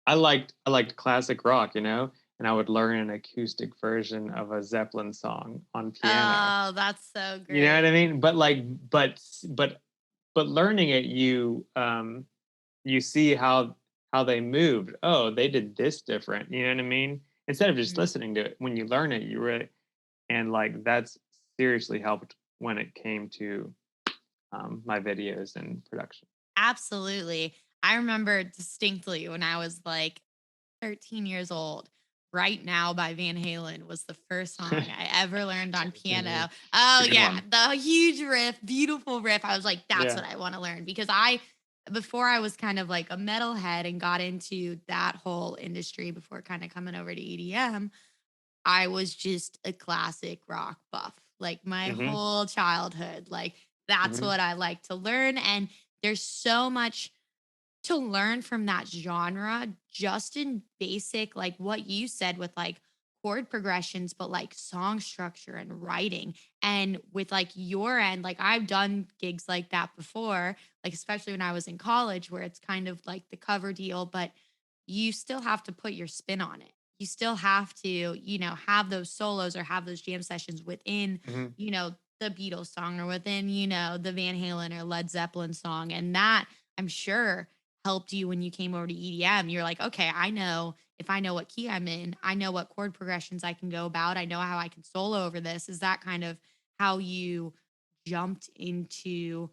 I liked classic rock, and I would learn an acoustic version of a Zeppelin song on piano. Oh, that's so You know what I great. mean? But like, but learning it, you see how they moved. Oh, they did this different. You know what I mean? Instead of just Mhm. listening to it, when you learn it, you really and like that's seriously helped when it came to my videos and production. Absolutely. I remember distinctly when I was like 13 years old. Right Now by Van Halen was the first song I ever learned on Mhm. piano. It's Oh a good yeah, one. the huge riff, beautiful riff. I was like, that's Yeah. what I want to learn because before I was kind of like a metalhead and got into that whole industry before kind of coming over to EDM, I was just a classic rock buff. Like my Hmm. whole childhood, like that's Hmm. what I like to learn. And there's so much to learn from that genre just in basic like what you said with like chord progressions but like song structure and writing and with like your end like I've done gigs like that before like especially when I was in college where it's kind of like the cover deal but you still have to put your spin on it. You still have to have those solos or have those jam sessions within Hmm. the Beatles song or within the Van Halen or Led Zeppelin song and that I'm sure helped you when you came over to EDM. You're like, okay, I know if I know what key I'm in, I know what chord progressions I can go about. I know how I can solo over this. Is that kind of how you jumped into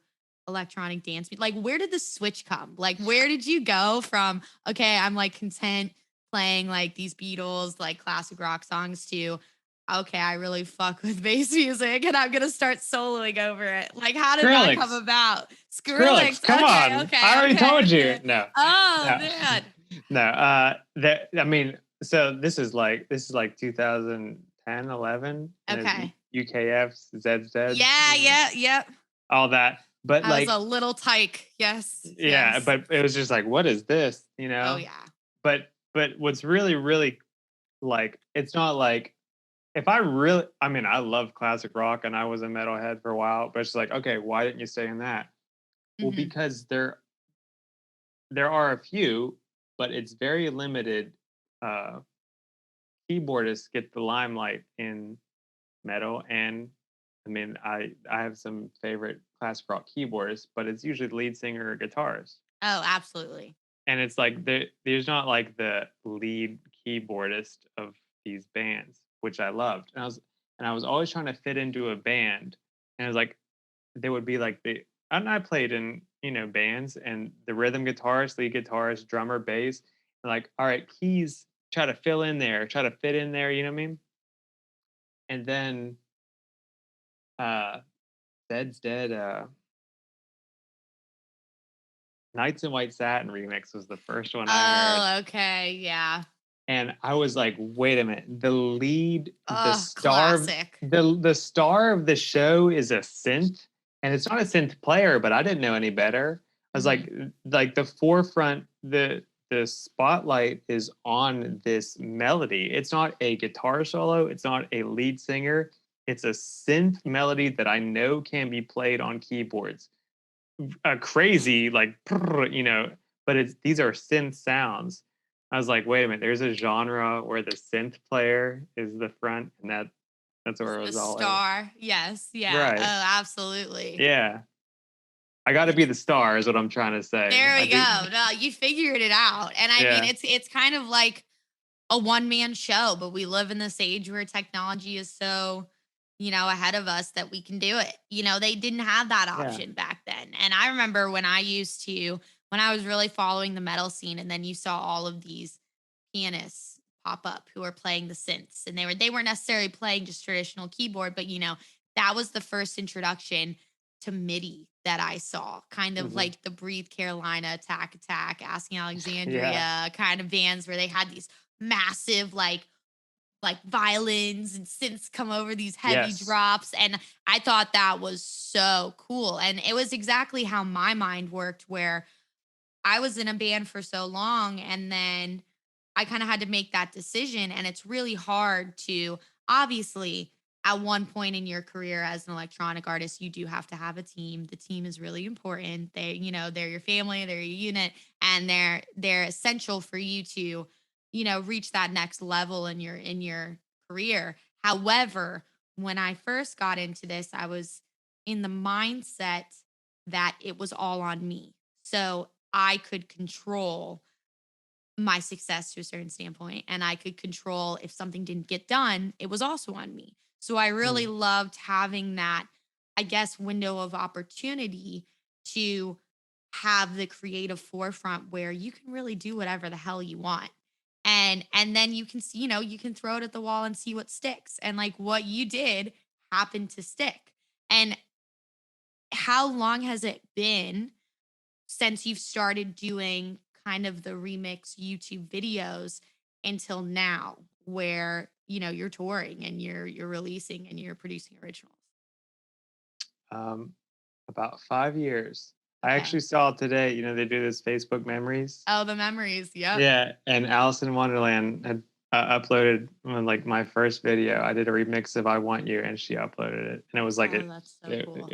electronic dance? Like, where did the switch come? Like, where did you go from, okay, I'm like content playing like these Beatles, like classic rock songs to, okay, I really fuck with bass music and I'm gonna start soloing over it. Like, how did that come Skrillex. about? Skrillex. Skrillex. Come Okay, on. I okay, already okay, told you. okay. No. Oh No. man. No. That I mean, so this is like 2010, 11, and there's Okay. UKFs, Zeds Dead, Yeah, yeah, yep. all that. But I was a like, little tyke. Yes, yeah, yes. but it was just like, what is this? Oh yeah. But what's really, really like, it's not like if I mean, I love classic rock and I was a metalhead for a while, but it's like, okay, why didn't you stay in that? Well, Hmm. because there are a few, but it's very limited. Uh, Keyboardists get the limelight in metal, and I mean, I have some favorite classic rock keyboardists, but it's usually the lead singer or guitarist. Oh, absolutely. and it's like there's not like the lead keyboardist of these bands, which I loved. And I was always trying to fit into a band. And it was like there would be like and I played in, bands, and the rhythm guitarist, lead guitarist, drummer, bass, and like, all right, keys, try to fill in there, try to fit in there, you know what I mean? And then uh Zeds Dead, Nights in White Satin remix was the first one I heard. Oh, okay. Yeah. And I was like, wait a minute. The Oh, star classic. the star of the show is a synth, and it's not a synth player, but I didn't know any better. I was like the forefront, the spotlight is on this melody. It's not a guitar solo, it's not a lead singer. It's a synth melody that I know can be played on keyboards. A crazy, like, but these are synth sounds. I was like, wait a minute, there's a genre where the synth player is the front, and that's where it The was all over. star. Yes. Yeah. Right. Oh, absolutely. Yeah. I got to be the star is what I'm trying to say. There I we do. go. No, you figured it out. And I mean, Yeah. it's kind of like a one-man show, but we live in this age where technology is so, ahead of us that we can do it. They didn't have that Yeah. option back then. And I remember when I was really following the metal scene, and then you saw all of these pianists pop up who were playing the synths, and they weren't necessarily playing just traditional keyboard, but that was the first introduction to MIDI that I saw, kind of Mhm. like the Breathe Carolina, Attack, Asking Yeah. Alexandria kind of bands where they had these massive like violins and synths come over these heavy Yes. drops, and I thought that was so cool. And it was exactly how my mind worked, where I was in a band for so long, and then I kind of had to make that decision. And it's really hard to, obviously, at one point in your career as an electronic artist, you do have to have a team. The team is really important. They're your family, they're your unit, and they're essential for you to, reach that next level in your career. However, when I first got into this, I was in the mindset that it was all on me. So I could control my success to a certain standpoint, and I could control if something didn't get done, it was also on me. So I really Mm. loved having that, I guess, window of opportunity to have the creative forefront where you can really do whatever the hell you want. And then you can see, you can throw it at the wall and see what sticks. And like what you did happened to stick. And how long has it been since you've started doing kind of the remix YouTube videos until now, where you're touring and you're releasing and you're producing originals? Um, about 5 years. I Okay. actually saw today, they do this Facebook memories. Oh, the memories. Yep. Yeah, and Alison Wonderland had uploaded like my first video. I did a remix of "I Want You," and she uploaded it, and it was like Oh, that's so cool.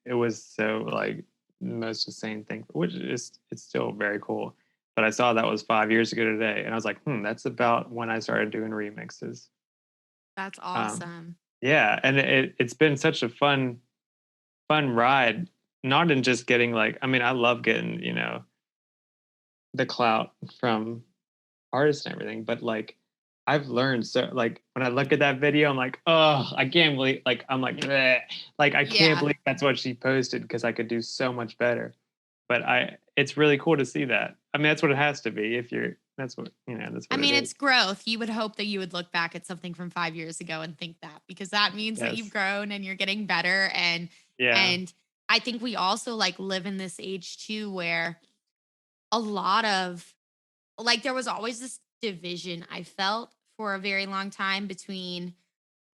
it was so like the most insane thing, which is it's still very cool. But I saw that was 5 years ago today, and I was like, that's about when I started doing remixes. That's Um, awesome. yeah, and it's been such a fun ride. Not in just getting like, I mean, I love getting the clout from artists and everything, but like I've learned so like when I look at that video, I'm like, oh, I can't believe I'm like, bleh. Like I can't Yeah. believe that's what she posted because I could do so much better. But it's really cool to see that. I mean, that's what it has to be if you're that's I what it mean, is. it's growth. You would hope that you would look back at something from 5 years ago and think that, because that means that you've Yes. grown and you're getting better. Yeah. And I think we also like live in this age too, where a lot of like there was always this division I felt for a very long time between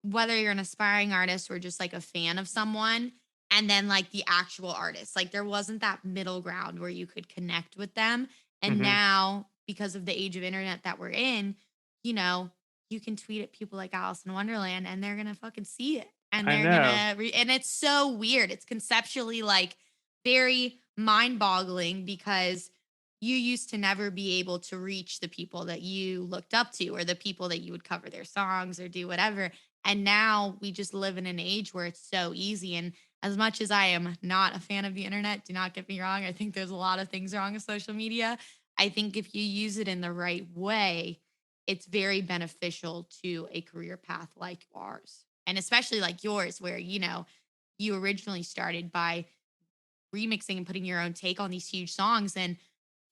whether you're an aspiring artist or just like a fan of someone, and then like the actual artist. Like there wasn't that middle ground where you could connect with them. And Hmm. now, because of the age of internet that we're in, you know, you can tweet at people like Alison Wonderland and they're gonna fucking see it. And I they're know. gonna and it's so weird. It's conceptually like very mind-boggling, because you used to never be able to reach the people that you looked up to, or the people that you would cover their songs or do whatever. And now we just live in an age where it's so easy. And as much as I am not a fan of the internet, do not get me wrong, I think there's a lot of things wrong with social media. I think if you use it in the right way, it's very beneficial to a career path like ours. And especially like yours, where, you originally started by remixing and putting your own take on these huge songs. And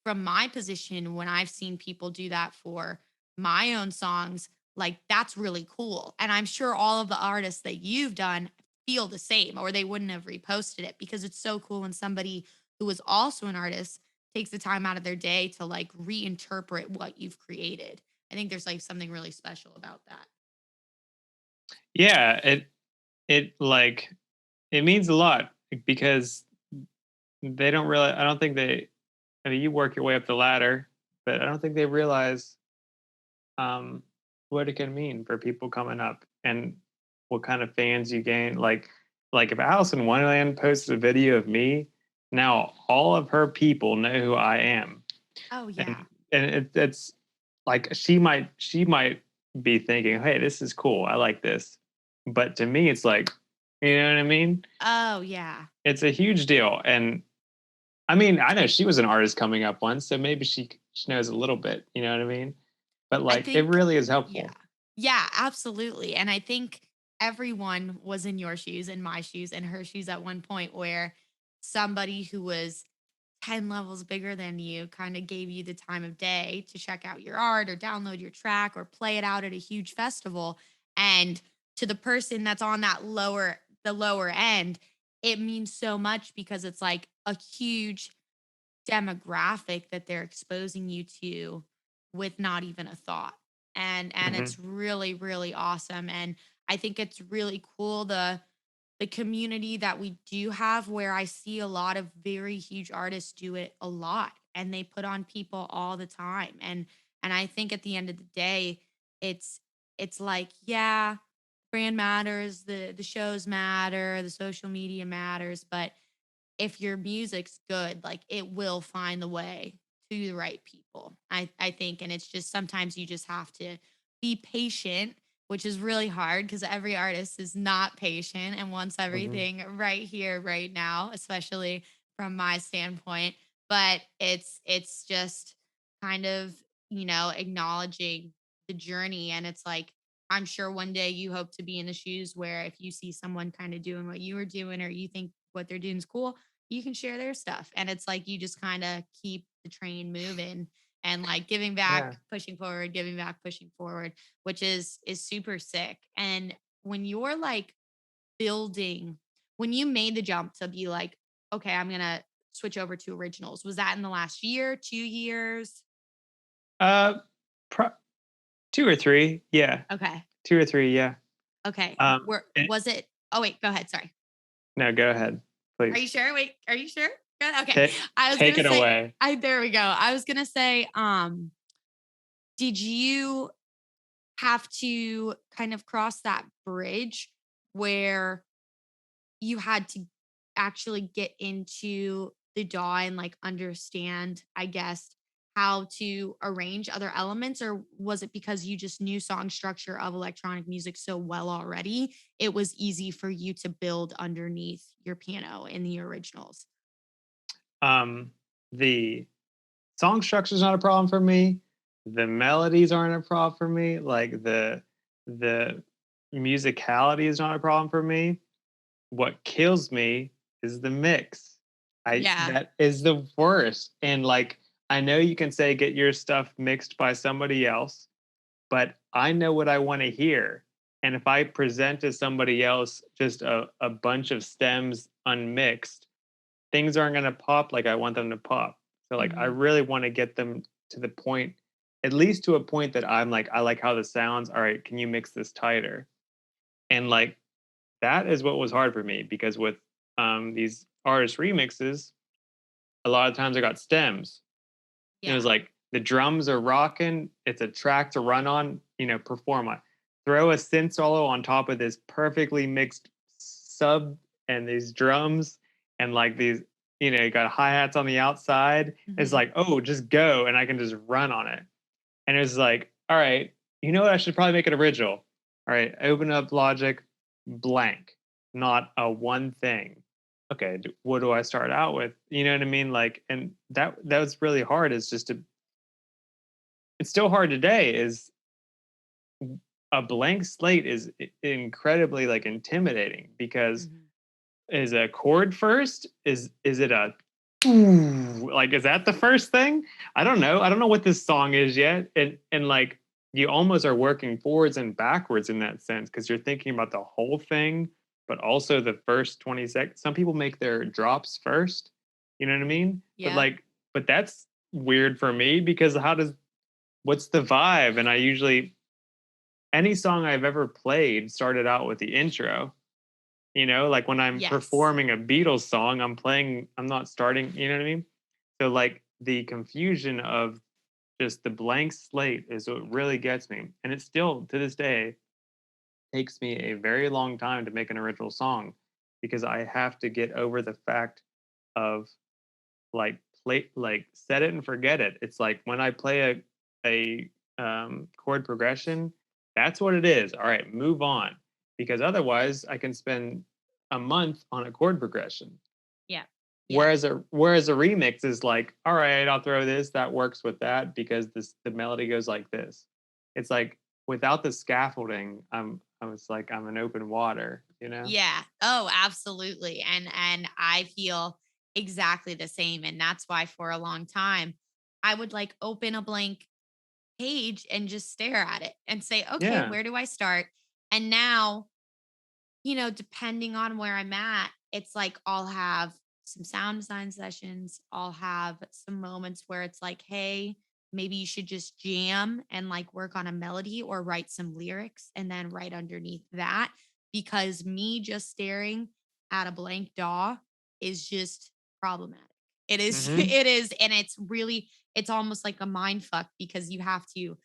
from my position, when I've seen people do that for my own songs, like that's really cool. And I'm sure all of the artists that you've done feel the same, or they wouldn't have reposted it, because it's so cool when somebody who is also an artist takes the time out of their day to like reinterpret what you've created. I think there's like something really special about that. Yeah, it like it means a lot because they don't really. I don't think they. I mean, you work your way up the ladder, but I don't think they realize um, what it can mean for people coming up and what kind of fans you gain. Like if Alison Wonderland posted a video of me, now all of her people know who I am, Oh and yeah. it's like she might be thinking, hey, this is cool, I like this, but to me, it's like, you know what I mean? Oh yeah. It's a huge deal, and I mean, I know she was an artist coming up once, so maybe she knows a little bit. You know what I mean? But I like, it think, really is yeah. helpful. Yeah, absolutely. And I think everyone was in your shoes, in my shoes, and her shoes at one point, where somebody who was 10 levels bigger than you kind of gave you the time of day to check out your art or download your track or play it out at a huge festival. And to the person that's on the lower end, it means so much, because it's like a huge demographic that they're exposing you to with not even a thought. And Hmm. it's really really awesome. And I think it's really cool, the community that we do have, where I see a lot of very huge artists do it a lot, and they put on people all the time. And I think at the end of the day, it's it's like, yeah, brand matters, the shows matter, the social media matters, but if your music's good, like it will find the way to the right people. I think, and it's just sometimes you just have to be patient, which is really hard because every artist is not patient and wants Hmm. everything right here, right now, especially from my standpoint. But it's just kind of, acknowledging the journey. And it's like, I'm sure one day you hope to be in the shoes where if you see someone kind of doing what you were doing, or you think what they're doing is cool, you can share their stuff. And it's like you just kind of keep the train moving, and like giving back, Yeah. pushing forward, giving back, pushing forward, which is super sick. And when you're like building, when you made the jump to be like, okay, I'm gonna switch over to originals, was that in the last year, 2 years? Uh, pro- 2 or 3. Yeah, Okay. 2 or 3. Yeah. Okay. Um. Where and- was it? Oh wait, go ahead. Sorry. no, go ahead, Are you please. sure? Wait, are you sure? Good. Okay. Take I was take gonna it say, away. I there we go. I was gonna say, did you have to kind of cross that bridge where you had to actually get into the DAW and like understand, I guess, how to arrange other elements? Or was it because you just knew song structure of electronic music so well already, it was easy for you to build underneath your piano in the originals? Um, the song structure is not a problem for me. The melodies aren't a problem for me. Like the musicality is not a problem for me. What kills me is the mix. I Yeah. That is the worst. And like, I know you can say get your stuff mixed by somebody else, but I know what I want to hear. And if I present to somebody else just a bunch of stems unmixed, things aren't going to pop like I want them to pop. So like, I Hmm. really want to get them to the point, at least to a point that I'm like, I like how this sounds. All right, can you mix this tighter? And like, that is what was hard for me, because with these artist remixes, a lot of times I got stems. And it was Yeah. like the drums are rocking. It's a track to run on, perform on. Throw a synth solo on top of this perfectly mixed sub and these drums and like these, you got hi-hats on the outside. It's Hmm. like, oh, just go and I can just run on it. And it was like, all right, you know what? I should probably make it original. All right, open up Logic, blank, not a one thing. Okay, what do I start out with? You know what I mean? Like, and that was really hard. Is just to it's still hard today is a blank slate is incredibly like intimidating because Mhm. is a chord first? Is it a like is that the first thing? I don't know. I don't know what this song is yet. And like you almost are working forwards and backwards in that sense because you're thinking about the whole thing, but also the first 20 seconds. Some people make their drops first. You know what I mean? Yeah. But that's weird for me because what's the vibe? And I usually any song I've ever played started out with the intro. You know, like when I'm Yes. performing a Beatles song, I'm not starting, you know what I mean? So like the confusion of just the blank slate is what really gets me. And it still to this day takes me a very long time to make an original song because I have to get over the fact of like set it and forget it. It's like when I play a chord progression, that's what it is. All right, move on. Because otherwise I can spend a month on a chord progression. Yeah. Yeah. Whereas a remix is like, all right, I'll throw this, that works with that because the melody goes like this. It's like without the scaffolding, I was like I'm in open water, you know? Yeah. Oh, absolutely. And I feel exactly the same. And that's why for a long time I would like open a blank page and just stare at it and say, okay, Yeah. where do I start? And now, depending on where I'm at, it's like I'll have some sound design sessions. I'll have some moments where it's like, hey, maybe you should just jam and like work on a melody or write some lyrics and then right underneath that. Because me just staring at a blank DAW is just problematic. It is, Mhm. it is. And it's almost like a mind fuck because you have to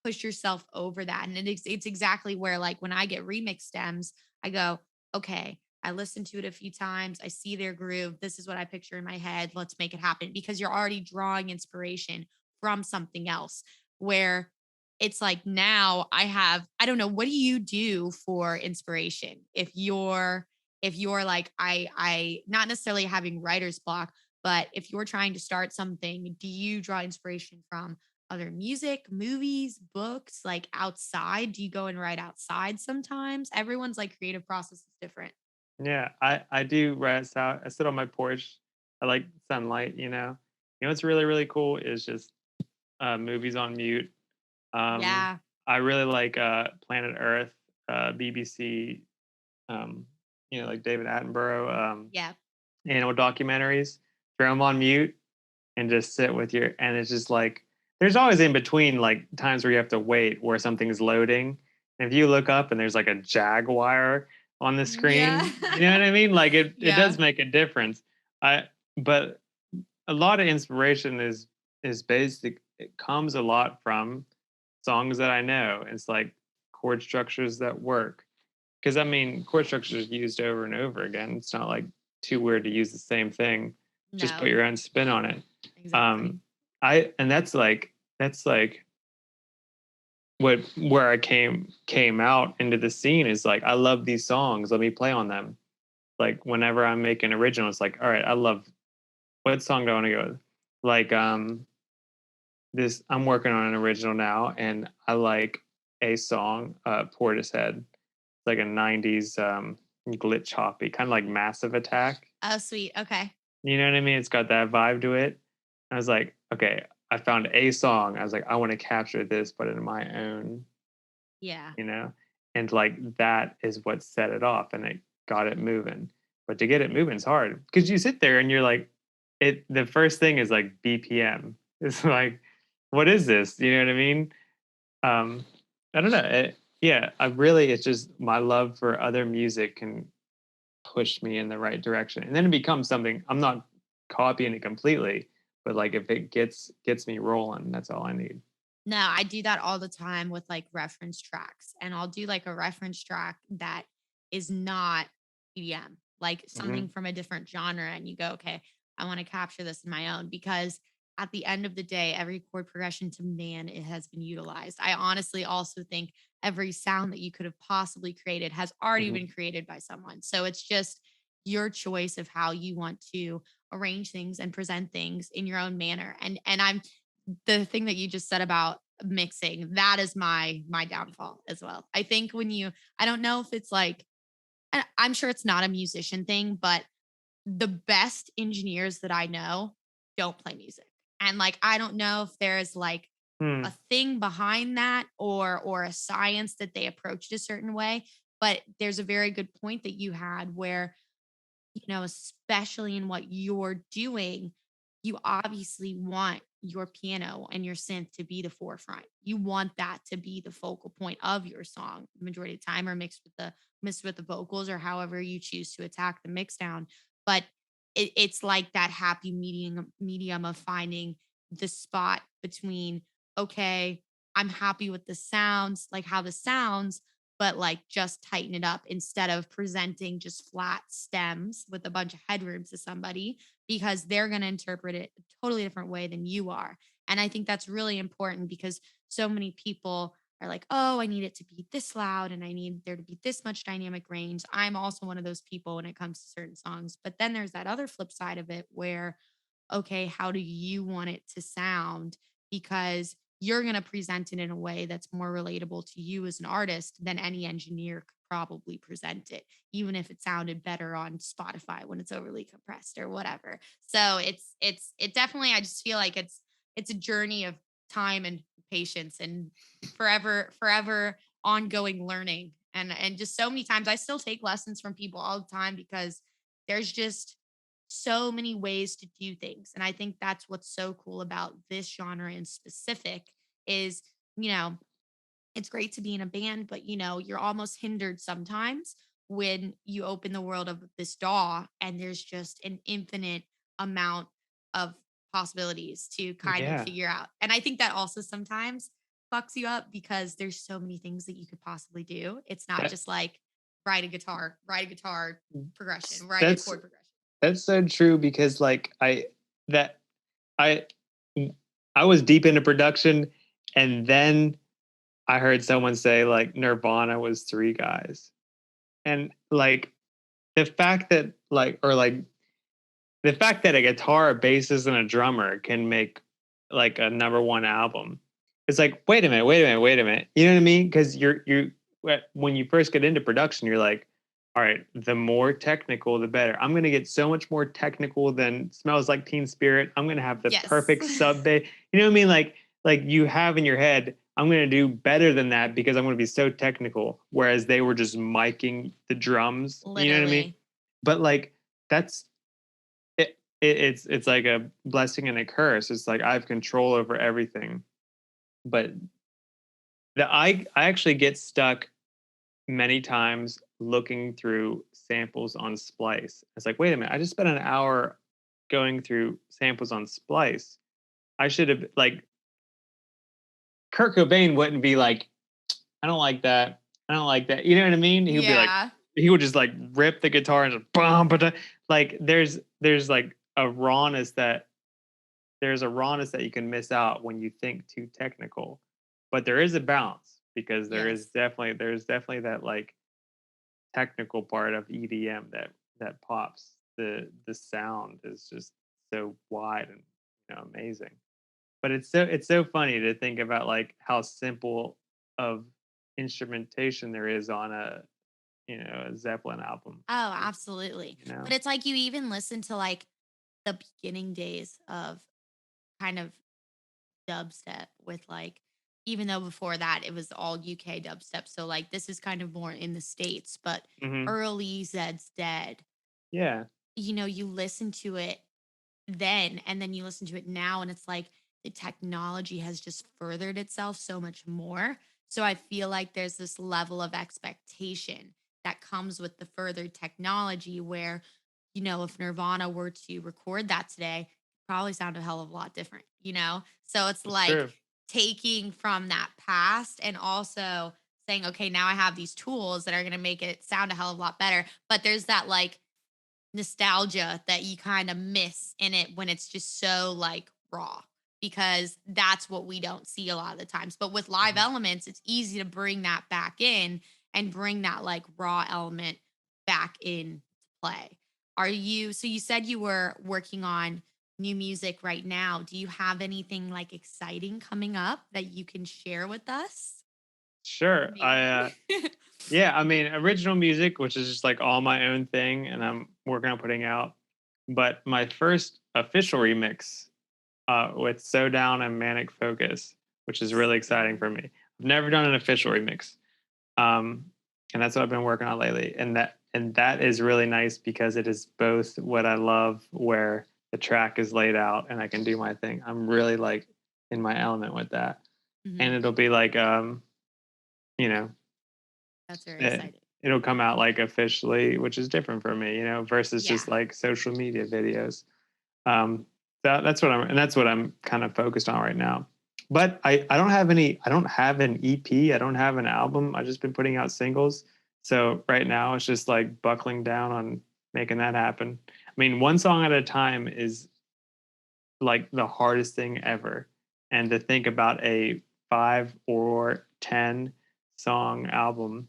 push yourself over that. And it's exactly where, like, when I get remix stems, I go, okay, I listened to it a few times. I see their groove. This is what I picture in my head. Let's make it happen because you're already drawing inspiration from something else. Where it's like now I don't know, what do you do for inspiration? If you're like, I not necessarily having writer's block, but if you're trying to start something, do you draw inspiration from other music, movies, books, like outside? Do you go and write outside sometimes? Everyone's like creative process is different. Yeah, I do rest out. I sit on my porch. I like sunlight, you know. You know what's really, really cool is just movies on mute. Um, Yeah. I really like Planet Earth, BBC, um, like David Attenborough, Yeah. animal documentaries. Throw them on mute and just sit with your. And it's just like there's always in between like times where you have to wait where something's loading. And if you look up and there's like a jaguar on the Yeah. screen, you know what I mean? Like it Yeah. does make a difference. But a lot of inspiration is basic. It comes a lot from songs that I know. It's like chord structures that work. Because I mean, chord structures used over and over again. It's not like too weird to use the same thing. Just put No, your own spin on it. exactly. Um, and that's like what where I came out into the scene is like I love these songs. Let me play on them. Like whenever I'm making original, it's like, all right, I love what song do I want to go with? Like this I'm working on an original now and I like a song, Portishead. It's like a 90s glitch hoppy, kind of like Massive Attack. Oh, sweet. Okay. You know what I mean? It's got that vibe to it. I was like, okay, I found a song. I was like, I want to capture this, but in my own, Yeah. you know? And like that is what set it off and it got it moving. But to get it moving is hard because you sit there and you're like, the first thing is like BPM. It's like, what is this? You know what I mean? Um, I don't know. Yeah, it's just my love for other music can push me in the right direction. And then it becomes something I'm not copying it completely, but like if it gets me rolling, that's all I need. No, I do that all the time with like reference tracks. And I'll do like a reference track that is not EDM, like Hmm. something from a different genre. And you go, okay, I want to capture this in my own because at the end of the day, every chord progression to man, it has been utilized. I honestly also think every sound that you could have possibly created has already been Hmm. created by someone. So it's just your choice of how you want to arrange things and present things in your own manner. And I'm the thing that you just said about mixing, that is my downfall as well. I think I don't know if it's like, I'm sure it's not a musician thing, but the best engineers that I know don't play music. And like I don't know if there's like a Hmm. thing behind that or a science that they approached a certain way, but there's a very good point that you had where, especially in what you're doing, you obviously want your piano and your synth to be the forefront. You want that to be the focal point of your song the majority of the time, or mixed with the vocals, or however you choose to attack the mix down. But it's like that happy medium of finding the spot between, okay, I'm happy with the sounds, like how the sounds, but like just tighten it up instead of presenting just flat stems with a bunch of headrooms to somebody, because they're going to interpret it a totally different way than you are. And I think that's really important because so many people are like, oh, I need it to be this loud and I need there to be this much dynamic range. I'm also one of those people when it comes to certain songs. But then there's that other flip side of it where, okay, how do you want it to sound? Because you're going to present it in a way that's more relatable to you as an artist than any engineer could probably present it, even if it sounded better on Spotify when it's overly compressed or whatever. So it definitely, I just feel like it's a journey of time and patience and forever ongoing learning. And just so many times I still take lessons from people all the time because there's just so many ways to do things. And I think that's what's so cool about this genre in specific is, you know, it's great to be in a band, but you're almost hindered sometimes when you open the world of this DAW and there's just an infinite amount of possibilities to kind of Yeah. figure out. And I think that also sometimes fucks you up because there's so many things that you could possibly do. It's not That just like write a guitar progression, write a that's chord progression. that's so true because like that I I was deep into production, and then I heard someone say like Nirvana was three guys. And like the fact that like or like the fact that a guitar, a bassist, and a drummer can make like a number one album, it's like, wait a minute, wait a minute, wait a minute. You know what I mean? Because when you first get into production, you're like, all right, the more technical, the better. I'm gonna get so much more technical than Smells Like Teen Spirit. I'm gonna have the Yes. perfect sub bass. You know what I mean? Like you have in your head, I'm gonna do better than that because I'm gonna be so technical. Whereas they were just miking the drums. You know what I mean? Literally. But like that's it's like a blessing and a curse. It's like I have control over everything. But I actually get stuck many times looking through samples on Splice. It's like, wait a minute, I just spent an hour going through samples on Splice. I should have like Kurt Cobain wouldn't be like, I don't like that. I don't like that. You know what I mean? He would be like, Yeah. he would just like rip the guitar and just bum, but like there's like a rawness that there's a rawness that you can miss out when you think too technical. But there is a balance because Yes. there's definitely that like technical part of EDM that pops. The sound is just so wide and amazing. But it's so funny to think about like how simple of instrumentation there is on a Zeppelin album. Oh, absolutely. You know? But it's like you even listen to like the beginning days of kind of dubstep with like, even though before that it was all UK dubstep. So like this is kind of more in the States, but Hmm. early Zeds Dead, Yeah, you listen to it then and then you listen to it now and it's like the technology has just furthered itself so much more. So I feel like there's this level of expectation that comes with the furthered technology where, if Nirvana were to record that today, probably sound a hell of a lot different. So it's it's like true. taking from that past and also saying, okay, now I have these tools that are going to make it sound a hell of a lot better. But there's that like nostalgia that you kind of miss in it when it's just so like raw, because that's what we don't see a lot of the times. But with live Mhm. elements, it's easy to bring that back in and bring that like raw element back in play. So you said you were working on new music right now. Do you have anything like exciting coming up that you can share with us? Sure. Maybe. Yeah, I mean, original music, which is just like all my own thing, and I'm working on putting out. But my first official remix with So Down and Manic Focus, which is really exciting for me. I've never done an official remix, um, and that's what I've been working on lately. And that is really nice because it is both what I love, where the track is laid out and I can do my thing. I'm really like in my element with that, and Mhm. it'll be like you know That's very it, exciting. it'll come out like officially, which is different for me, versus Yeah. just like social media videos. That's what I'm kind of focused on right now. But I don't have an EP, I don't have an album. I've just been putting out singles. So right now it's just like buckling down on making that happen. I mean, one song at a time is like the hardest thing ever. And to think about a 5 or 10 song album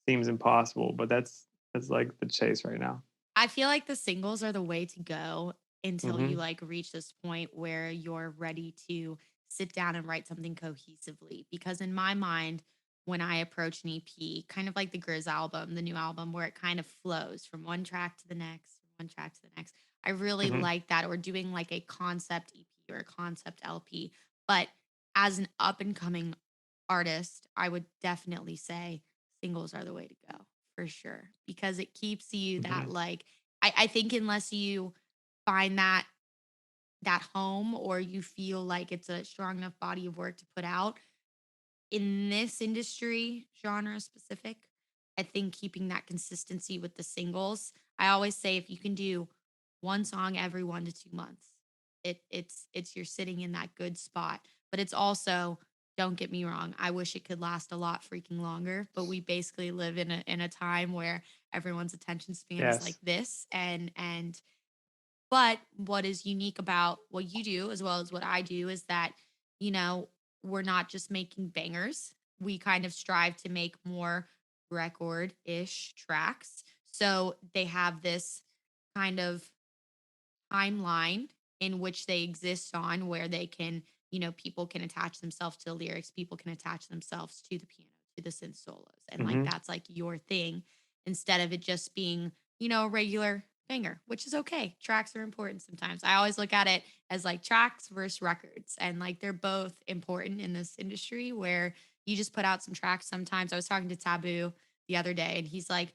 seems impossible, but that's like the chase right now. I feel like the singles are the way to go until you Hmm. like reach this point where you're ready to sit down and write something cohesively. Because in my mind, when I approach an EP, kind of like the GRiZ album, the new album, where it kind of flows from one track to the next, from one track to the next, I really Hmm. like that. Or doing like a concept EP or a concept LP. But as an up and coming artist, I would definitely say singles are the way to go for sure because it keeps you that Hmm. like I think unless you find that home or you feel like it's a strong enough body of work to put out in this industry genre specific, I think keeping that consistency with the singles. I always say if you can do one song every 1 to 2 months, it's you're sitting in that good spot. But it's also, don't get me wrong, I wish it could last a lot freaking longer. But we basically live in a time where everyone's attention span is like Yes. this. And but what is unique about what you do as well as what I do is that, you know, we're not just making bangers. We kind of strive to make more record ish tracks. So they have this kind of timeline in which they exist on where they can, people can attach themselves to the lyrics, people can attach themselves to the piano, to the synth solos. And like Hmm. that's like your thing instead of it just being, a regular banger, which is okay. Tracks are important sometimes. I always look at it as like tracks versus records. And like they're both important in this industry where you just put out some tracks sometimes. I was talking to Taboo the other day and he's like,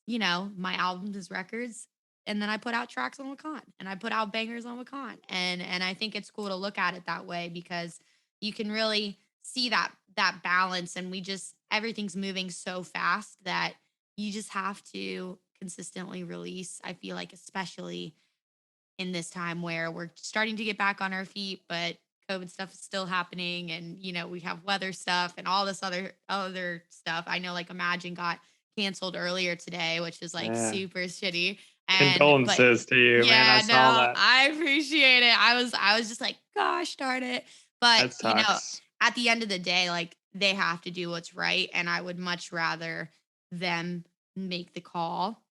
my albums is records and then I put out tracks on Wakan and I put out bangers on Wakan. And I think it's cool to look at it that way because you can really see that balance and we just everything's moving so fast that you just have to consistently release. I feel like especially in this time where we're starting to get back on our feet, but COVID stuff is still happening and we have weather stuff and all this other stuff. I know like Imagine got canceled earlier today, which is like Yeah. super shitty. But Condolences to you, man. I yeah, saw no, that. I appreciate it. I was just like, gosh darn it. But That sucks. at the end of the day, like they have to do what's right. And I would much rather them make the call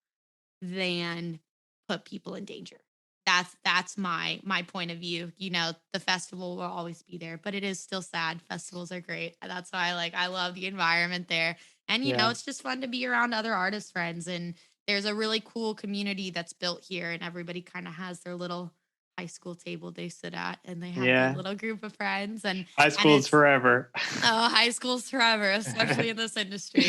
than put people in danger. That's my point of view. The festival will always be there, but it is still sad. Festivals are great. That's why I love the environment there. And Yeah. it's just fun to be around other artist friends and there's a really cool community that's built here and everybody kind of has their little high school table they sit at and they have their Yeah. little group of friends High and school's it's forever. oh, high school's forever, especially in this industry.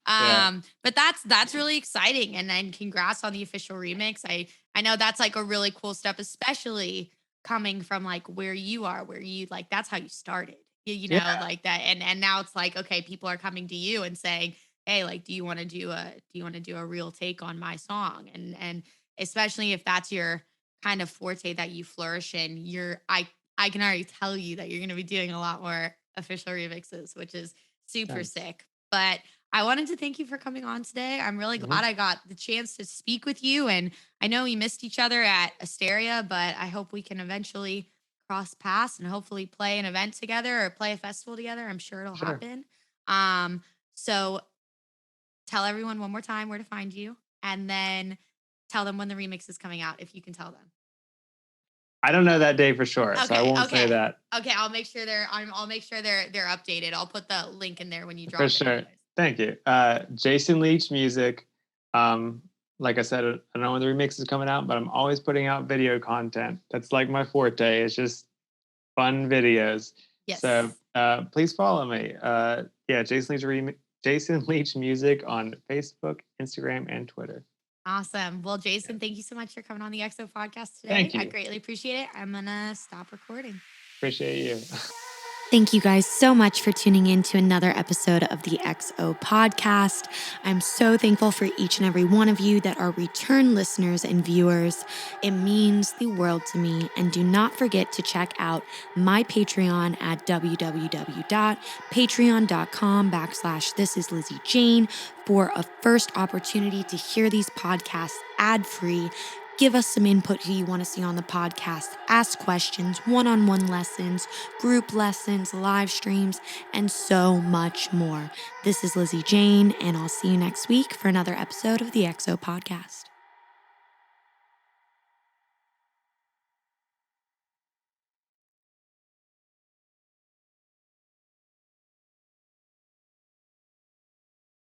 Yeah. But that's really exciting. And then congrats on the official remix. I know that's like a really cool step, especially coming from like where you are, where you like that's how you started. Yeah. Like that. And now it's like, okay, people are coming to you and saying, hey, like, do you want to do a real take on my song? And especially if that's your kind of forte that you flourish in, I can already tell you that you're gonna be doing a lot more official remixes, which is super Thanks. sick. But I wanted to thank you for coming on today. I'm really Hmm. glad I got the chance to speak with you. And I know we missed each other at Asteria, but I hope we can eventually cross paths and hopefully play an event together or play a festival together. I'm sure it'll Sure. happen. So tell everyone one more time where to find you and then tell them when the remix is coming out if you can tell them. I don't know that day for sure, so I won't say that. Okay, I'll make sure they're updated. I'll put the link in there when you drop it. For sure. Anyways. Thank you. Jason Leech Music. Like I said, I don't know when the remix is coming out, but I'm always putting out video content. That's like my forte. It's just fun videos. Yes. So please follow me. Jason Leech Music on Facebook, Instagram, and Twitter. Awesome. Well, Jason, thank you so much for coming on the XO podcast today. Thank you. I greatly appreciate it. I'm going to stop recording. Appreciate you. Thank you guys so much for tuning in to another episode of the XO podcast. I'm so thankful for each and every one of you that are return listeners and viewers. It means the world to me. And do not forget to check out my Patreon at www.patreon.com/thisisLizzyJane for a first opportunity to hear these podcasts ad-free. Give us some input who you want to see on the podcast, ask questions, one-on-one lessons, group lessons, live streams, and so much more. This is Lizzy Jane, and I'll see you next week for another episode of the XO Podcast.